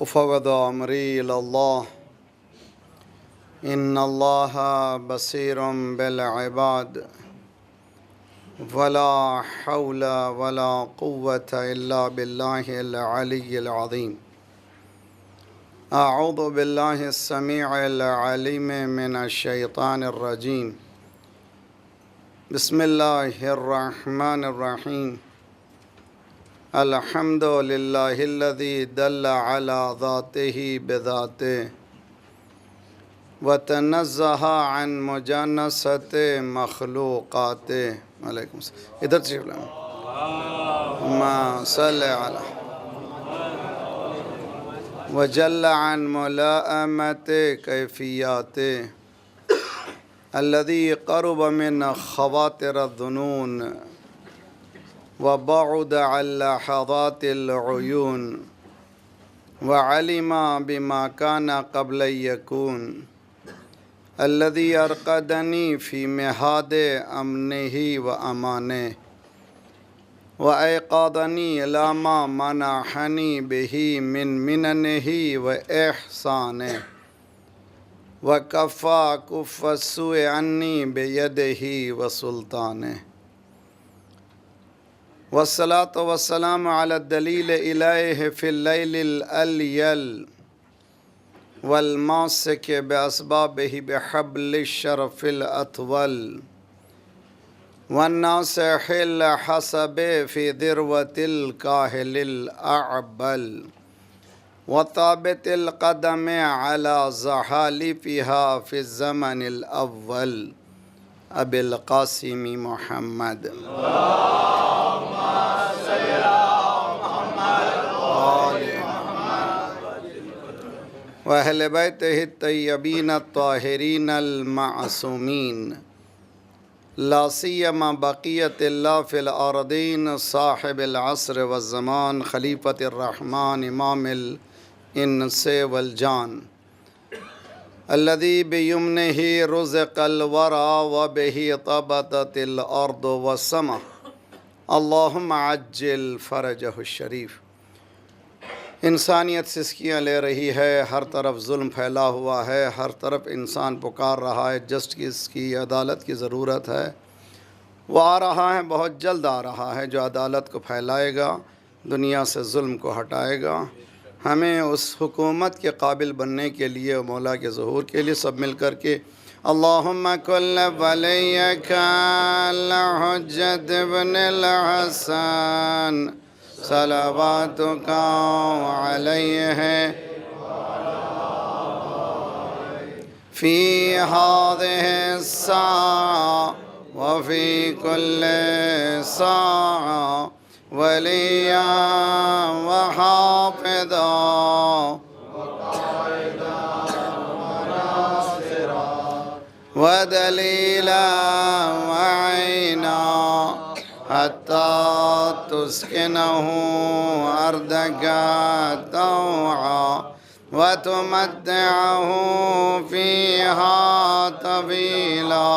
أفوض أمري إلى الله إن الله بصير بالعباد ولا حول ولا قوة إلا بالله العلي العظيم. أعوذ بالله السميع العليم من الشيطان الرجيم. بسم الله الرحمن الرحيم. الحمد لله الذي دل على ذاته بذاته وتنزه عن مجانسة مخلوقاته. علیکم السلام. ادھر تشریف لائیں. اللهم صل على وجل عن ملائمة كيفياته الذي قرب من خواطر الظنون وبعد عن لحظات العيون وعلم بما كان قبل يكون الذي أرقدني في مهاد أمنه وأمانه وأيقظني إلى ما منحني به من مننه وإحسانه وكفى كف السوء عني بيده وسلطانه. والصلاة والسلام على الدليل إليه في الليل الأليل والماسك بأسبابه بحبل الشرف الأطول والناصح الحسب في ذروة الكاهل الأعبل وثابت القدم على زحالفها في الزمن الأول أبي القاسم محمد. وأهل بيته الطيبين الطاهرين المعصومين لا سيما بقية الله في الأرضين صاحب العصر والزمان خليفة الرحمن إمام الإنس والجان الذي بيمنه رزق الورى وبه طبطت الأرض والسماء اللهم عجل فرجه الشریف. انسانیت سسکیاں لے رہی ہے، ہر طرف ظلم پھیلا ہوا ہے، ہر طرف انسان پکار رہا ہے، جسٹس کی عدالت کی ضرورت ہے. وہ آ رہا ہے، بہت جلد آ رہا ہے، جو عدالت کو پھیلائے گا، دنیا سے ظلم کو ہٹائے گا. ہمیں اس حکومت کے قابل بننے کے لیے، مولا کے ظہور کے لیے سب مل کر کے اللہم کل ولیک الحجت ابن الحسن صلواتک علیہ فی هذه الساعة وفی کل ساعة ولیا وحافظا ودلیلا وعینا حتی تسکنہ ارضک طوعا وتمتعہ فیہا طویلا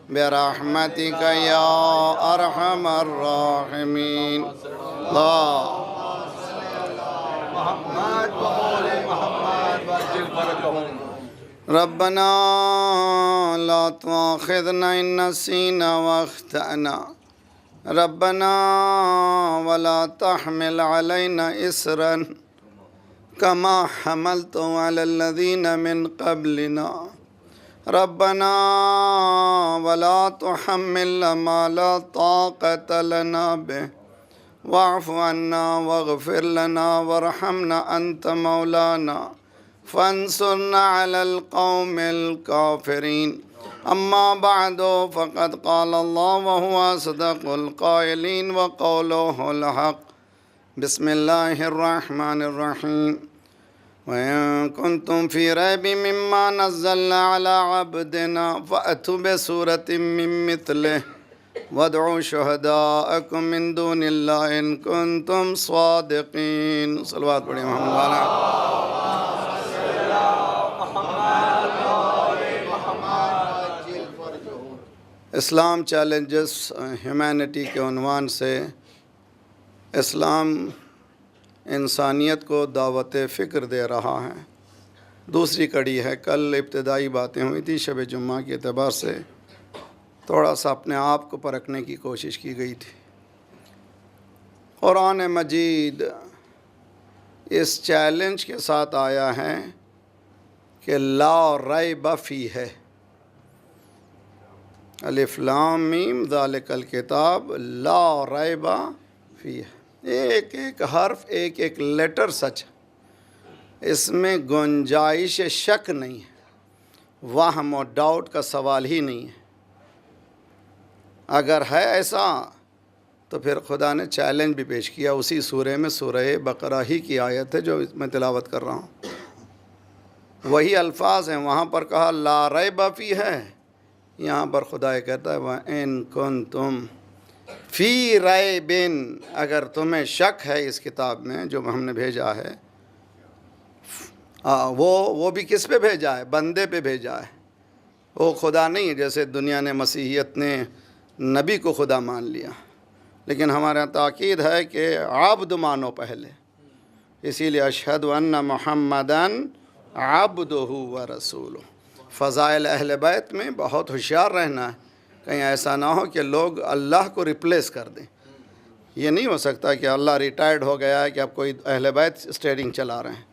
برحمتک یا ارحم الراحمین. ربنا لا تؤاخذنا إن نسينا واخطأنا ربنا ولا تحمل علينا إصرا كما حملته على الذين من قبلنا ربنا ولا تحملنا ما لا طاقة لنا به واعف عنا واغفر لنا وارحمنا أنت مولانا فانصرنا على القوم الكافرين. أما بعد فقد قال الله وهو أصدق القائلين وقوله الحق. بسم الله الرحمن الرحيم. وإن كنتم في ريب مما نزلنا على عبدنا فأتوا بسورة من مثله وادعوا شهداءكم من دون الله إن كنتم صادقين. صلوات پڑھیں محمد والا. اسلام چیلنجز ہیومینٹی کے عنوان سے اسلام انسانیت کو دعوت فکر دے رہا ہے۔ دوسری کڑی ہے، کل ابتدائی باتیں ہوئی تھی شب جمعہ کے اعتبار سے تھوڑا سا اپنے آپ کو پرکھنے کی کوشش کی گئی تھی۔ قرآن مجید اس چیلنج کے ساتھ آیا ہے کہ لا ریب فیہ، الف لام میم ذالک الکتاب لا ریب فیہ، ایک ایک حرف ایک ایک لیٹر سچ، اس میں گنجائش شک نہیں ہے، وہم و ڈاؤٹ کا سوال ہی نہیں ہے۔ اگر ہے ایسا تو پھر خدا نے چیلنج بھی پیش کیا اسی سورہ میں، سورہ بقرہ ہی کی آیت ہے جو میں تلاوت کر رہا ہوں، وہی الفاظ ہیں۔ وہاں پر کہا لا ریب فیہ ہے، یہاں پر خدا یہ کہتا ہے وَإِن كُنتُمْ فِي رَيْبٍ، اگر تمہیں شک ہے اس کتاب میں جو ہم نے بھیجا ہے، وہ بھی کس پہ بھیجا ہے؟ بندے پہ بھیجا ہے، وہ خدا نہیں ہے جیسے دنیا نے مسیحیت نے نبی کو خدا مان لیا، لیکن ہمارے یہاں تاکید ہے کہ عبد مانو پہلے، اسی لیے اشہد ان محمدن عبدہ ورسولہ۔ فضائل اہل بیت میں بہت ہوشیار رہنا ہے، کہیں ایسا نہ ہو کہ لوگ اللہ کو ریپلیس کر دیں۔ یہ نہیں ہو سکتا کہ اللہ ریٹائرڈ ہو گیا ہے کہ اب کوئی اہل بیت اسٹیئرنگ چلا رہے ہیں،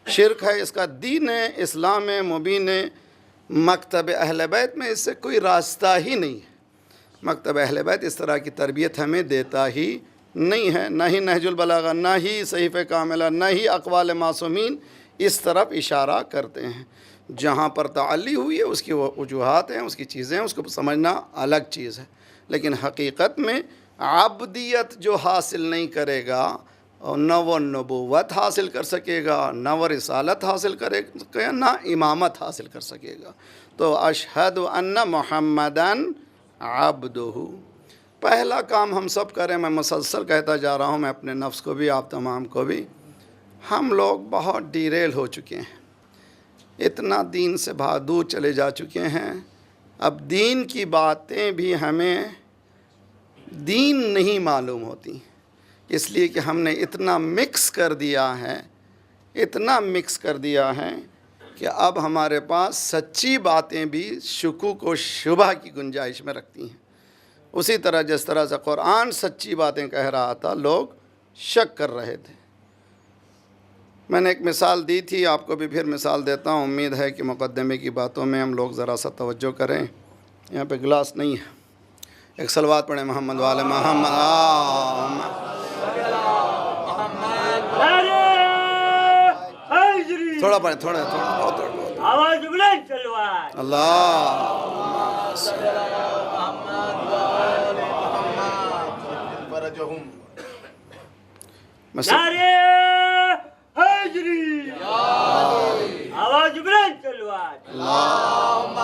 شرک ہے، اس کا دین ہے، اسلام ہے، مبین ہے۔ مکتب اہل بیت میں اس سے کوئی راستہ ہی نہیں ہے، مکتب اہل بیت اس طرح کی تربیت ہمیں دیتا ہی نہیں ہے، نہ ہی نہج البلاغہ، نہ ہی صحیفہ کاملہ، نہ ہی اقوال معصومین اس طرف اشارہ کرتے ہیں۔ جہاں پر تعلی ہوئی ہے اس کی وہ وجوہات ہیں، اس کی چیزیں ہیں، اس کو سمجھنا الگ چیز ہے، لیکن حقیقت میں عبدیت جو حاصل نہیں کرے گا، اور نہ وہ نبوت حاصل کر سکے گا، نہ وہ رسالت حاصل کرے گا، نہ امامت حاصل کر سکے گا۔ تو اشہد ان محمدن عبدہ، پہلا کام ہم سب کریں، میں مسلسل کہتا جا رہا ہوں، میں اپنے نفس کو بھی، آپ تمام کو بھی، ہم لوگ بہت ڈیریل ہو چکے ہیں، اتنا دین سے دور چلے جا چکے ہیں، اب دین کی باتیں بھی ہمیں دین نہیں معلوم ہوتی، اس لیے کہ ہم نے اتنا مکس کر دیا ہے، اتنا مکس کر دیا ہے کہ اب ہمارے پاس سچی باتیں بھی شکوک و شبہ کی گنجائش میں رکھتی ہیں۔ اسی طرح جس طرح سے قرآن سچی باتیں کہہ رہا تھا، لوگ شک کر رہے تھے۔ میں نے ایک مثال دی تھی، آپ کو بھی پھر مثال دیتا ہوں، امید ہے کہ مقدمے کی باتوں میں ہم لوگ ذرا سا توجہ کریں۔ یہاں پہ گلاس نہیں ہے، ایک صلوات پڑھیں محمد والے محمد۔ تھوڑا پڑھیں، تھوڑا بہت آواز بلند چلوائے اللہ نعرے حیدری، آواز بلند چلوائے اللہم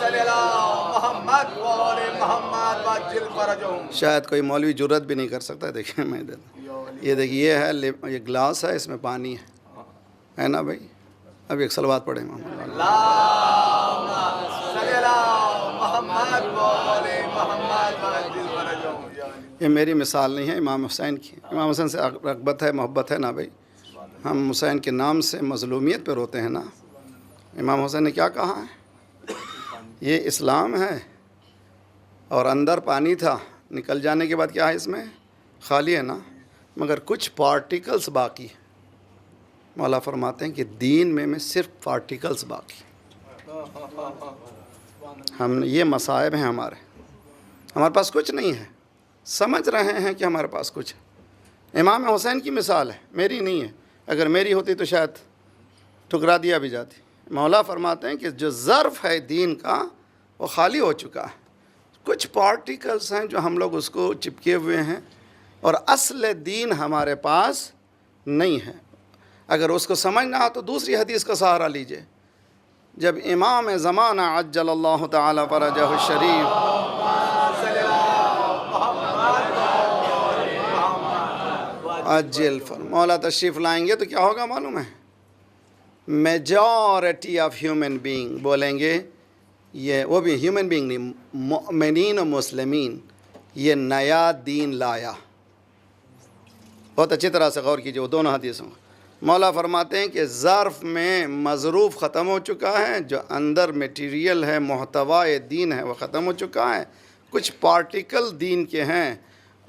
صلی اللہ محمد وآل محمد وعجل فرجہم۔ شاید کوئی مولوی جرت بھی نہیں کر سکتا۔ دیکھیں میں دیتا ہوں، یہ دیکھیے، یہ ہے، یہ گلاس ہے، اس میں پانی ہے نا بھائی؟ اب ایک صلوات پڑھیں محمد۔ اللہم صلی اللہ محمد وآل محمد وعجل فرجہم۔ یہ میری مثال نہیں ہے، امام حسین کی، امام حسین سے رغبت ہے، محبت ہے نا بھائی؟ ہم حسین کے نام سے مظلومیت پہ روتے ہیں نا۔ امام حسین نے کیا کہا ہے؟ یہ اسلام ہے، اور اندر پانی تھا، نکل جانے کے بعد کیا ہے؟ اس میں خالی ہے نا، مگر کچھ پارٹیکلز باقی۔ مولا فرماتے ہیں کہ دین میں صرف پارٹیکلز باقی۔ ہم یہ مصائب ہیں ہمارے پاس کچھ نہیں ہے، سمجھ رہے ہیں کہ ہمارے پاس کچھ ہے۔ امام حسین کی مثال ہے، میری نہیں ہے، اگر میری ہوتی تو شاید ٹھکرا دیا بھی جاتی۔ مولا فرماتے ہیں کہ جو ظرف ہے دین کا وہ خالی ہو چکا ہے، کچھ پارٹیکلز ہیں جو ہم لوگ اس کو چپکے ہوئے ہیں، اور اصل دین ہمارے پاس نہیں ہے۔ اگر اس کو سمجھنا ہو تو دوسری حدیث کا سہارا لیجئے، جب امام زمانہ عجل اللہ تعالی فرجہ الشریف عجل مولا تشریف لائیں گے تو کیا ہوگا معلوم ہے؟ میجورٹی آف ہیومن بینگ بولیں گے، یہ وہ بھی ہیومن بینگ نہیں، مؤمنین و مسلمین، یہ نیا دین لایا۔ بہت اچھی طرح سے غور کیجیے وہ دونوں حدیثوں. مولا فرماتے ہیں کہ ظرف میں مظروف ختم ہو چکا ہے، جو اندر میٹیریل ہے محتوی دین ہے وہ ختم ہو چکا ہے، کچھ پارٹیکل دین کے ہیں.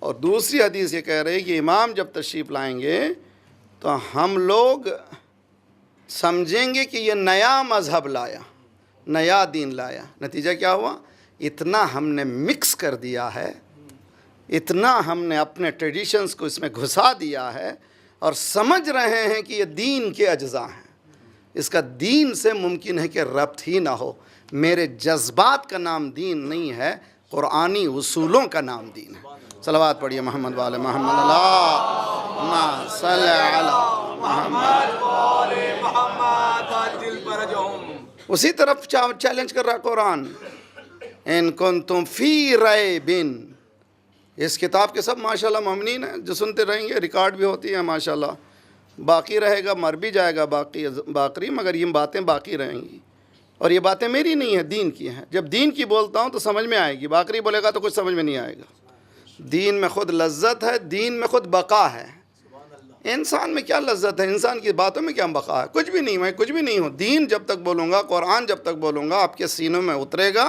اور دوسری حدیث یہ کہہ رہی ہے کہ امام جب تشریف لائیں گے تو ہم لوگ سمجھیں گے کہ یہ نیا مذہب لایا، نیا دین لایا. نتیجہ کیا ہوا؟ اتنا ہم نے مکس کر دیا ہے، اتنا ہم نے اپنے ٹریڈیشنز کو اس میں گھسا دیا ہے اور سمجھ رہے ہیں کہ یہ دین کے اجزاء ہیں. اس کا دین سے ممکن ہے کہ ربط ہی نہ ہو. میرے جذبات کا نام دین نہیں ہے، قرآنی اصولوں کا نام دین ہے. صلوات پڑھیے محمد والے محمد. اللہم صلی علی محمد. اسی طرف چیلنج کر رہا قرآن، ان کنتم فی ریب. اس کتاب کے سب ماشاءاللہ مومنین ہیں جو سنتے رہیں گے، ریکارڈ بھی ہوتی ہیں ماشاءاللہ، باقی رہے گا، مر بھی جائے گا باقی، مگر یہ باتیں باقی رہیں گی. اور یہ باتیں میری نہیں ہیں، دین کی ہیں. جب دین کی بولتا ہوں تو سمجھ میں آئے گی، باقی بولے گا تو کچھ سمجھ میں نہیں آئے گا. دین میں خود لذت ہے، دین میں خود بقا ہے. انسان میں کیا لذت ہے؟ انسان کی باتوں میں کیا بقا ہے؟ کچھ بھی نہیں، میں کچھ بھی نہیں ہوں. دین جب تک بولوں گا، قرآن جب تک بولوں گا، آپ کے سینوں میں اترے گا.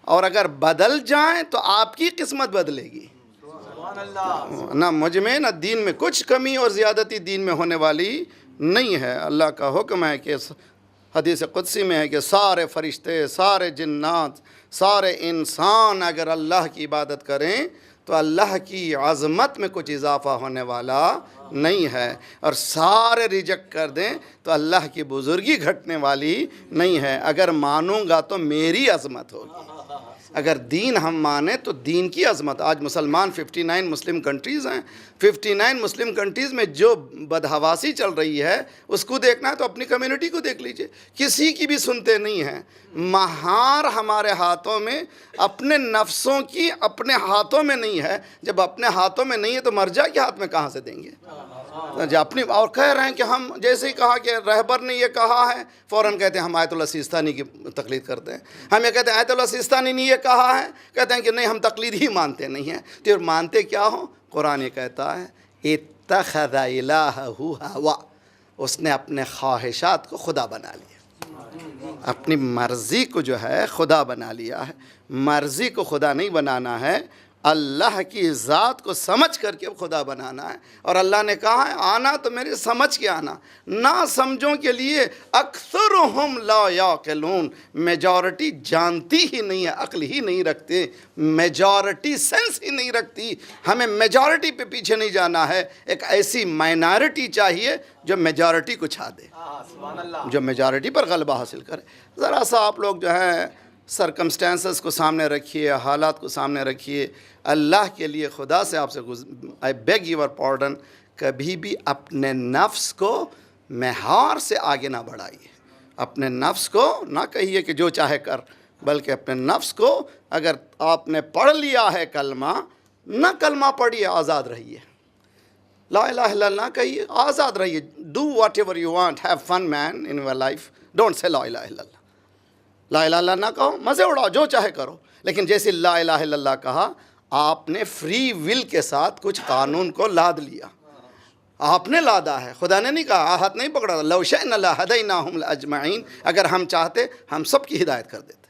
اور اگر بدل جائیں تو آپ کی قسمت بدلے گی. نہ مجھ میں نہ دین میں کچھ کمی اور زیادتی دین میں ہونے والی نہیں ہے. اللہ کا حکم ہے کہ حدیث قدسی میں ہے کہ سارے فرشتے، سارے جنات، سارے انسان اگر اللہ کی عبادت کریں تو اللہ کی عظمت میں کچھ اضافہ ہونے والا نہیں ہے، اور سارے ریجیکٹ کر دیں تو اللہ کی بزرگی گھٹنے والی نہیں ہے. اگر مانوں گا تو میری عظمت ہوگی. اگر دین ہم مانیں تو دین کی عظمت. آج مسلمان 59 مسلم کنٹریز ہیں. 59 مسلم کنٹریز میں جو بدحواسی چل رہی ہے اس کو دیکھنا ہے تو اپنی کمیونٹی کو دیکھ لیجئے. کسی کی بھی سنتے نہیں ہیں. مہار ہمارے ہاتھوں میں، اپنے نفسوں کی اپنے ہاتھوں میں نہیں ہے. جب اپنے ہاتھوں میں نہیں ہے تو مرجع کے ہاتھ میں کہاں سے دیں گے؟ اپنی. اور کہہ رہے ہیں کہ ہم جیسے ہی کہا کہ رہبر نے یہ کہا ہے فوراً کہتے ہیں ہم آیت اللہ سیستانی کی تقلید کرتے ہیں. ہم یہ کہتے ہیں آیت اللہ سیستانی نے یہ کہا ہے، کہتے ہیں کہ نہیں ہم تقلید ہی مانتے نہیں ہیں. تو پھر مانتے کیا ہو؟ قرآن یہ کہتا ہے اتخذ الہہ ہوا، اس نے اپنے خواہشات کو خدا بنا لیا، اپنی مرضی کو جو ہے خدا بنا لیا ہے. مرضی کو خدا نہیں بنانا ہے، اللہ کی ذات کو سمجھ کر کے خدا بنانا ہے. اور اللہ نے کہا ہے آنا تو میرے سمجھ کے آنا. نہ سمجھوں کے لیے اکثرہم لا یعقلون، میجورٹی جانتی ہی نہیں ہے، عقل ہی نہیں رکھتے، میجورٹی سینس ہی نہیں رکھتی. ہمیں میجورٹی پہ پیچھے نہیں جانا ہے، ایک ایسی مائنارٹی چاہیے جو میجورٹی کو چھا دے، جو میجورٹی پر غلبہ حاصل کرے. ذرا سا آپ لوگ جو ہے سرکمسٹانسز کو سامنے رکھیے، حالات کو سامنے رکھیے. اللہ کے لیے خدا سے آپ سے آئی بیگ یور پارڈن، کبھی بھی اپنے نفس کو معیار سے آگے نہ بڑھائیے. اپنے نفس کو نہ کہیے کہ جو چاہے کر، بلکہ اپنے نفس کو اگر آپ نے پڑھ لیا ہے کلمہ، نہ کلمہ پڑھیے، آزاد رہیے. لا الہ الا اللہ کہیے، آزاد رہیے. Do whatever you want, have fun man in your life, don't say لا الہ الا اللہ. لا الہ الا اللہ نہ کہو، مزے اڑاؤ، جو چاہے کرو. لیکن جیسے لا الہ الا اللہ کہا، آپ نے فری ول کے ساتھ کچھ قانون کو لاد لیا. آپ نے لادا ہے، خدا نے نہیں کہا، ہاتھ نہیں پکڑا. لو شئنا لہدیناہم اجمعین، اگر ہم چاہتے ہم سب کی ہدایت کر دیتے.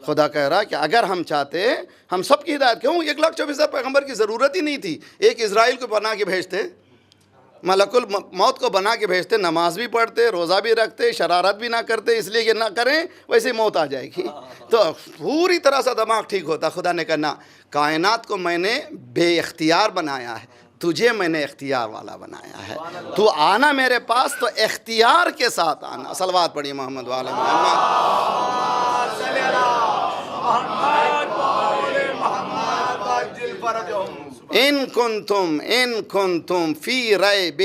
خدا کہہ رہا کہ اگر ہم چاہتے ہم سب کی ہدایت. کیوں؟ 1,24,000 پیغمبر کی ضرورت ہی نہیں تھی. ایک اسرائیل کو بنا کے بھیجتے، ملک الموت کو بنا کے بھیجتے، نماز بھی پڑھتے، روزہ بھی رکھتے، شرارت بھی نہ کرتے، اس لیے کہ نہ کریں ویسے موت آ جائے گی. تو پوری طرح سے دماغ ٹھیک ہوتا. خدا نے کہا نہ، کائنات کو میں نے بے اختیار بنایا ہے، تجھے میں نے اختیار والا بنایا ہے. تو آنا میرے پاس تو اختیار کے ساتھ آنا. صلوات پڑھیے محمد والا محمد. ان کنتم فی ریب،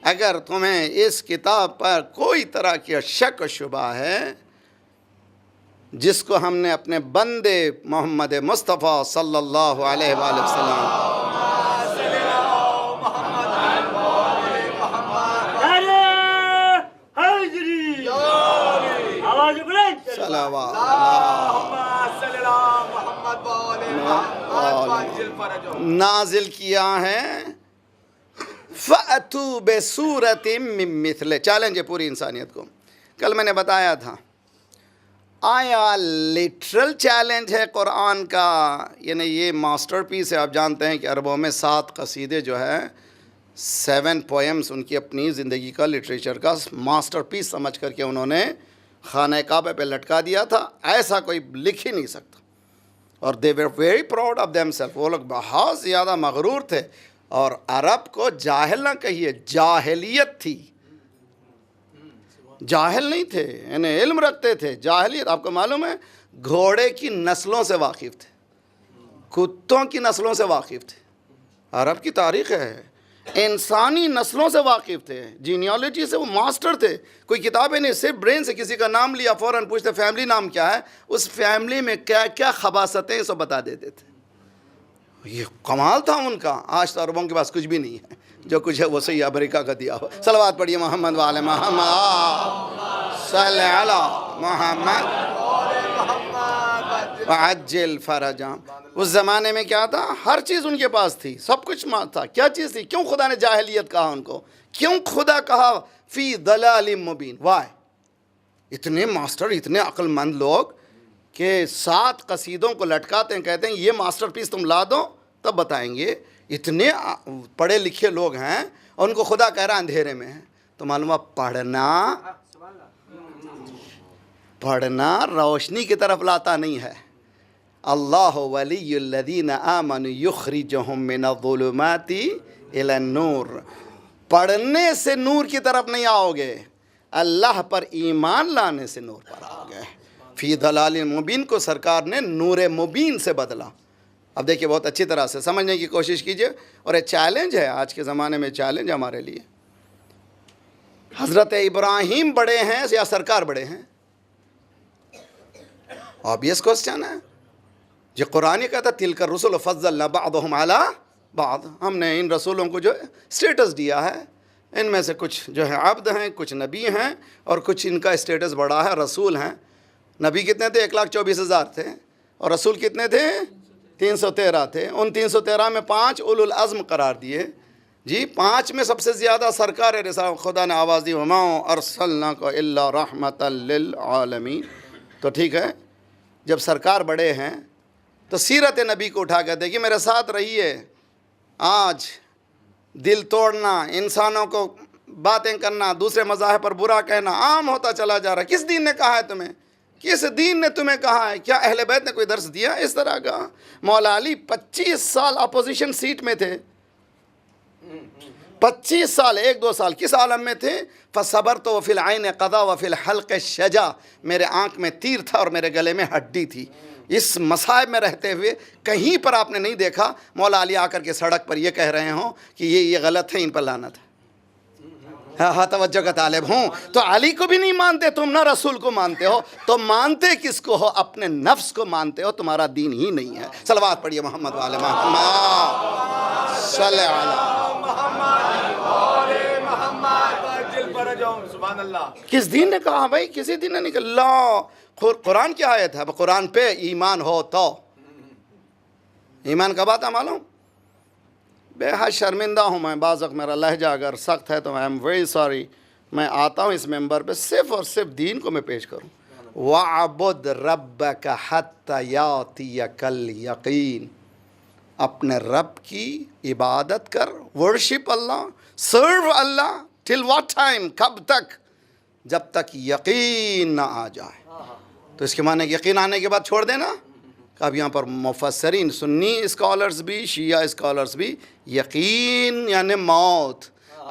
اگر تمہیں اس کتاب پر کوئی طرح کی شک و شبہ ہے جس کو ہم نے اپنے بندے محمد مصطفیٰ صلی اللہ علیہ وآلہ وسلم نازل کیا ہے، فَأْتُوا بِسُورَةٍ مِّن مِّثْلِهِ، چیلنج ہے پوری انسانیت کو. کل میں نے بتایا تھا آیا لٹرل چیلنج ہے قرآن کا، یعنی یہ ماسٹر پیس ہے. آپ جانتے ہیں کہ عربوں میں 7 قصیدے جو ہے 7 پوئمز ان کی اپنی زندگی کا لٹریچر کا ماسٹر پیس سمجھ کر کے انہوں نے خانہ کعبہ پہ لٹکا دیا تھا. ایسا کوئی لکھ ہی نہیں سکتا. اور they were very proud of themselves. وہ لوگ بہت زیادہ مغرور تھے. اور عرب کو جاہل نہ کہیے، جاہلیت تھی. جاہل نہیں تھے، یعنی علم رکھتے تھے. جاہلیت آپ کو معلوم ہے، گھوڑے کی نسلوں سے واقف تھے، کتوں کی نسلوں سے واقف تھے. عرب کی تاریخ ہے، انسانی نسلوں سے واقف تھے. جینیالوجی سے وہ ماسٹر تھے. کوئی کتابیں نہیں، صرف برین سے کسی کا نام لیا فوراً پوچھتے فیملی نام کیا ہے، اس فیملی میں کیا کیا خباثتیں سو بتا دیتے تھے. یہ کمال تھا ان کا. آج تو عربوں کے پاس کچھ بھی نہیں ہے، جو کچھ ہے وہ صحیح امریکہ کا دیا ہو. صلوات پڑھیے محمد وعلی محمد صلی علی محمد وعجل فرجہم. اس زمانے میں کیا تھا؟ ہر چیز ان کے پاس تھی، سب کچھ تھا. کیا چیز تھی؟ کیوں خدا نے جاہلیت کہا ان کو؟ کیوں خدا کہا فی ضلال مبین؟ وائی؟ اتنے ماسٹر، اتنے عقل مند لوگ کہ 7 قصیدوں کو لٹکاتے ہیں، کہتے ہیں یہ ماسٹر پیس تم لا دو تب بتائیں گے. اتنے پڑھے لکھے لوگ ہیں اور ان کو خدا کہہ رہا اندھیرے میں ہے. تو معلوم ہے پڑھنا روشنی کی طرف لاتا نہیں ہے. اللہ ولی الذین آمنوا یخرجہم من الظلمات الی النور. پڑھنے سے نور کی طرف نہیں آؤ گے، اللہ پر ایمان لانے سے نور پر آؤ گے. فی ضلال مبین کو سرکار نے نور مبین سے بدلا. اب دیکھیے بہت اچھی طرح سے سمجھنے کی کوشش کیجئے. اور یہ چیلنج ہے آج کے زمانے میں، چیلنج ہمارے لیے. حضرت ابراہیم بڑے ہیں یا سرکار بڑے ہیں؟ آبیس کوسچن ہے. یہ قرآن یہ کہتا تلک الرسل فضلنا بعضهم علی بعض. ہم نے ان رسولوں کو جو اسٹیٹس دیا ہے، ان میں سے کچھ جو ہے عبد ہیں، کچھ نبی ہیں، اور کچھ ان کا اسٹیٹس بڑا ہے، رسول ہیں. نبی کتنے تھے؟ 1,24,000 تھے. اور رسول کتنے تھے؟ 313 تھے. ان 313 میں 5 اولو العزم قرار دیے. جی 5 میں سب سے زیادہ سرکار رسالت خدا نے آواز دی وما ارسلناک الا رحمۃ للعالمین. تو ٹھیک ہے، جب سرکار بڑے ہیں تو سیرت نبی کو اٹھا کر دیکھیے، میرے ساتھ رہیے. آج دل توڑنا، انسانوں کو باتیں کرنا، دوسرے مذاہب پر برا کہنا عام ہوتا چلا جا رہا ہے. کس دین نے کہا ہے تمہیں؟ کس دین نے تمہیں کہا ہے؟ کیا اہل بیت نے کوئی درس دیا اس طرح کا؟ مولا علی 25 سال اپوزیشن سیٹ میں تھے. 25 سال، 1-2 سال کس عالم میں تھے؟ فصبرت وفی العین قضا وفی الحلق شجا. میرے آنکھ میں تیر تھا اور میرے گلے میں ہڈی تھی. اس مصائب میں رہتے ہوئے کہیں پر آپ نے نہیں دیکھا مولا علی آ کر کے سڑک پر یہ کہہ رہے ہوں کہ یہ غلط ہے، ان پر لعنت ہے. ہاں توجہ کا طالب ہوں. تو علی کو بھی نہیں مانتے تم، نہ رسول کو مانتے ہو. تو مانتے کس کو ہو؟ اپنے نفس کو مانتے ہو. تمہارا دین ہی نہیں ہے. صلوات پڑھیے محمد وعلی محمد صلی علی محمد. سبحان اللہ. کس دین نے کہا بھائی؟ کسی دین نے نہیں کہا. اللہ قرآن کیا آیت ہے؟ قرآن پہ ایمان ہو تو. ایمان کب آتا معلوم؟ بے حد شرمندہ ہوں میں، بعض وقت میرا لہجہ اگر سخت ہے تو آئی ایم ویری سوری. میں آتا ہوں اس ممبر پہ صرف اور صرف دین کو میں پیش کروں. وَعْبُدْ رَبَّكَ حَتَّى يَأْتِيَكَ الْيَقِينُ. اپنے رب کی عبادت کر، worship Allah, serve Allah. Till what time? کب تک؟ جب تک یقین نہ آ جائے. تو اس کے معنی یقین آنے کے بعد چھوڑ دینا. اب یہاں پر مفسرین، سنی اسکالرز بھی، شیعہ اسکالرز بھی، یقین یعنی موت.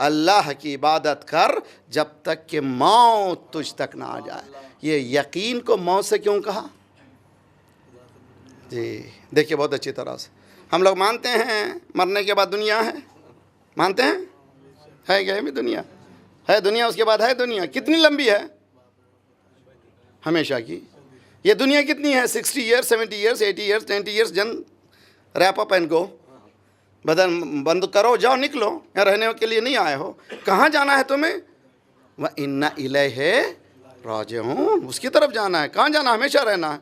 اللہ کی عبادت کر جب تک کہ موت تجھ تک نہ آ جائے. یہ یقین کو موت سے کیوں کہا؟ جی دیکھیے بہت اچھی طرح سے ہم لوگ مانتے ہیں مرنے کے بعد دنیا ہے. مانتے ہیں ہے کیا بھی دنیا ہے؟ دنیا اس کے بعد ہے دنیا. کتنی لمبی ہے؟ ہمیشہ کی. یہ دنیا کتنی ہے؟ 60 ایئرس، 70 ایئرس، 80 ایئرس، 90 ایئرس. جن ریپ اپ اینڈ گو. بدن بند کرو، جاؤ، نکلو. یہاں رہنے کے لیے نہیں آئے ہو. کہاں جانا ہے تمہیں؟ وَإِنَّ إِلَيْهِ راجعون. اس کی طرف جانا ہے. کہاں جانا؟ ہمیشہ رہنا ہے.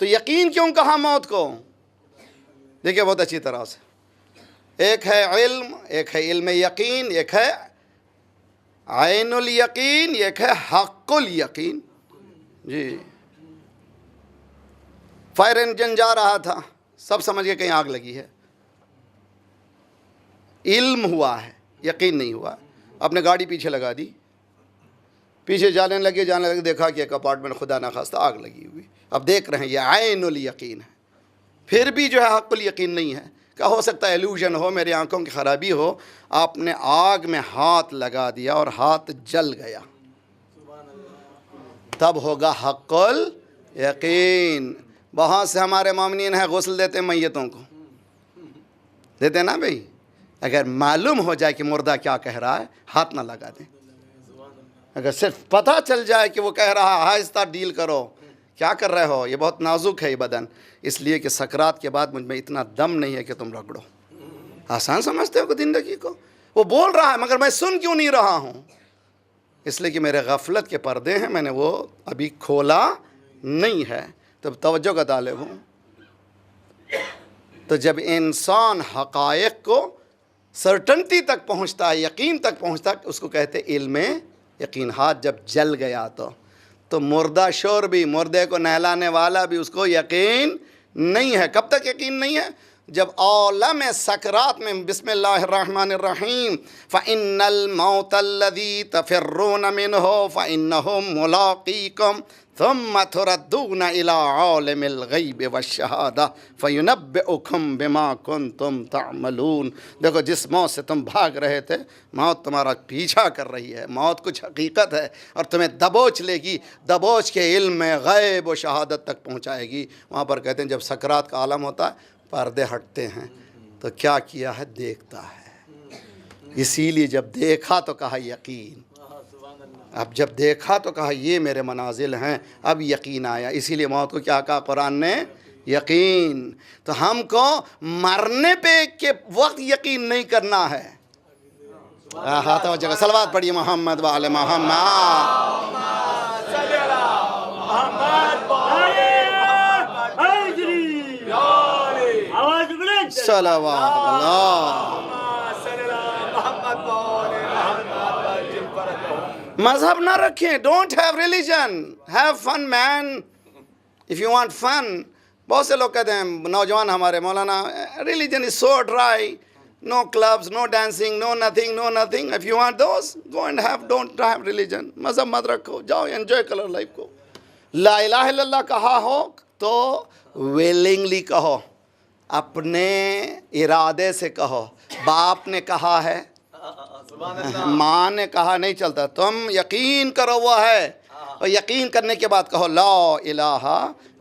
تو یقین کیوں کہا موت کو؟ دیکھیں بہت اچھی طرح سے ایک ہے علم، ایک ہے علم یقین، ایک ہے عین الیقین، ایک ہے حق الیقین. جی فائر انجن جا رہا تھا، سب سمجھ گئے کہیں آگ لگی ہے، علم ہوا ہے، یقین نہیں ہوا. اپنے گاڑی پیچھے لگا دی، پیچھے جانے لگے، دیکھا کہ ایک اپارٹمنٹ خدا نخواستہ آگ لگی ہوئی. اب دیکھ رہے ہیں یہ عین الیقین ہے، پھر بھی جو ہے حق الیقین نہیں ہے. کیا ہو سکتا ہے ایلوژن ہو، میری آنکھوں کی خرابی ہو. آپ نے آگ میں ہاتھ لگا دیا اور ہاتھ جل گیا، تب ہوگا حق الیقین. وہاں سے ہمارے مومنین ہیں غسل دیتے ہیں میتوں کو، دیتے نا بھائی. اگر معلوم ہو جائے کہ مردہ کیا کہہ رہا ہے ہاتھ نہ لگا دیں. اگر صرف پتہ چل جائے کہ وہ کہہ رہا ہے آہستہ ڈیل کرو، کیا کر رہے ہو، یہ بہت نازک ہے یہ بدن، اس لیے کہ سکرات کے بعد مجھ میں اتنا دم نہیں ہے کہ تم رگڑو. آسان سمجھتے ہو کہ زندگی کو؟ وہ بول رہا ہے مگر میں سن کیوں نہیں رہا ہوں؟ اس لیے کہ میرے غفلت کے پردے ہیں، میں نے وہ ابھی کھولا نہیں ہے. تب توجہ کا طالب ہوں. تو جب انسان حقائق کو سرٹنٹی تک پہنچتا ہے، یقین تک پہنچتا ہے، اس کو کہتے علم یقین. ہاتھ جب جل گیا تو مردہ شور بھی، مردے کو نہلانے والا بھی، اس کو یقین نہیں ہے. کب تک یقین نہیں ہے؟ جب عالم سکرات میں بسم اللہ الرحمن الرحیم فَإِنَّ الْمَوْتَ الَّذِي تَفِرُّونَ مِنْهُ فَإِنَّهُ مُلَاقِيكُمْ ثُمَّ تُرَدُّونَ إِلَىٰ عَالِمِ الْغَيْبِ وَالشَّهَادَةِ فَيُنَبِّئُكُمْ بِمَا كُنْتُمْ تَعْمَلُونَ. دیکھو جس موت سے تم بھاگ رہے تھے، موت تمہارا پیچھا کر رہی ہے. موت کچھ حقیقت ہے اور تمہیں دبوچ لے گی، دبوچ کے علم میں غیب و شہادت تک پہنچائے گی. وہاں پر کہتے ہیں جب سکرات کا عالم ہوتا ہے پردے ہٹتے ہیں تو کیا کیا ہے؟ دیکھتا ہے. اسی لیے جب دیکھا تو کہا یقین. اب جب دیکھا تو کہا یہ میرے منازل ہیں، اب یقین آیا. اسی لیے موت کو کیا کہا قرآن نے؟ یقین. تو ہم کو مرنے پہ کے وقت یقین نہیں کرنا ہے. ہاتھ وجہ صلوات پڑھیے محمد وعلی محمد. صلوات اللہ. مذہب نہ رکھیں. Don't have religion, have fun man. If you want fun. بہت سے لوگ کہتے ہیں نوجوان ہمارے، مولانا religion is so dry, no clubs, no dancing, no nothing, no nothing. If you want those go and have, don't have religion. مذہب مت رکھو، جاؤ انجوائے کرو لائف کو. لا الہ الا اللہ کہا ہو تو ویلنگلی کہو، اپنے ارادے سے کہو. باپ نے کہا ہے، ماں نے کہا نہیں چلتا. تم یقین کرو وہ ہے، اور یقین کرنے کے بعد کہو لا الہ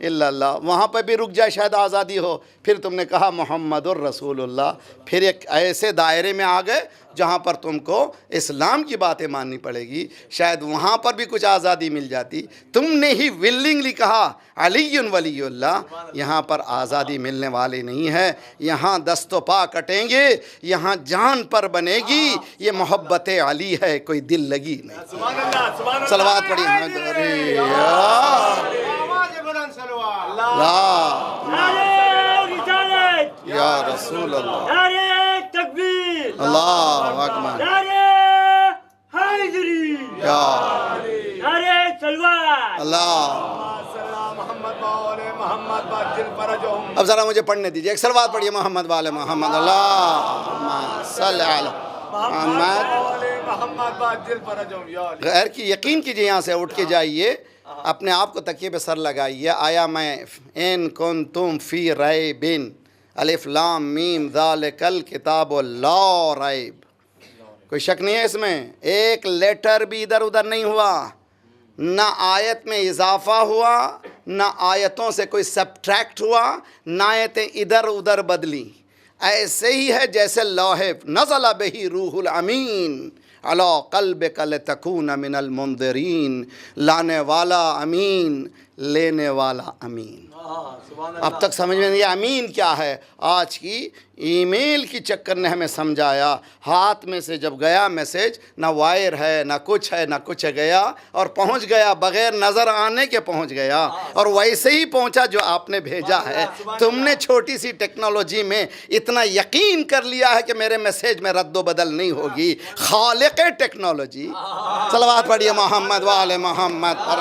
الا اللہ. وہاں پہ بھی رک جائے، شاید آزادی ہو. پھر تم نے کہا محمد الرسول اللہ. پھر ایک ایسے دائرے میں آ گئے جہاں پر تم کو اسلام کی باتیں ماننی پڑے گی. شاید وہاں پر بھی کچھ آزادی مل جاتی. تم نے ہی ولنگلی کہا علی ولی اللہ. یہاں پر آزادی ملنے والی نہیں ہے. یہاں دست و پا کٹیں گے، یہاں جان پر بنے گی. یہ محبت علی ہے، کوئی دل لگی نہیں. صلوات پڑھی یا رسول اللہ. نعرے تکبیر، اللہ اکبر. نعرے حیدری، یا نعرے صلوات. اللہ. محمد. اب ذرا مجھے پڑھنے دیجیے. ایک صلوات پڑھیے محمد والے محمد. اللہ صلی علی محمد. غیر کی یقین کیجیے. یہاں سے اٹھ کے جائیے، اپنے آپ کو تکیے پہ سر لگائیے. آیا میں ان کنتم فی ریب الف لام میم ذالک الکتاب لا ریب. کوئی شک نہیں ہے اس میں. ایک لیٹر بھی ادھر ادھر نہیں ہوا، نہ آیت میں اضافہ ہوا، نہ آیتوں سے کوئی سبٹریکٹ ہوا، نہ آیتیں ادھر ادھر بدلی. ایسے ہی ہے جیسے لوح نزل بہ روح الامین علی قلبک لتکون من المنذرین. لانے والا امین لینے والا امین۔ اب تک سمجھ میں نہیں آیا امین کیا ہے؟ آج کی ای میل کی چکر نے ہمیں سمجھایا، ہاتھ میں سے جب گیا میسیج، نہ وائر ہے نہ کچھ ہے نہ کچھ ہے، گیا اور پہنچ گیا بغیر نظر آنے کے پہنچ گیا، اور ویسے ہی پہنچا جو آپ نے بھیجا ہے۔ تم نے چھوٹی سی ٹیکنالوجی میں اتنا یقین کر لیا ہے کہ میرے میسیج میں رد و بدل نہیں ہوگی۔ خالق ٹیکنالوجی، صلوات پڑھیے محمد وآل محمد پر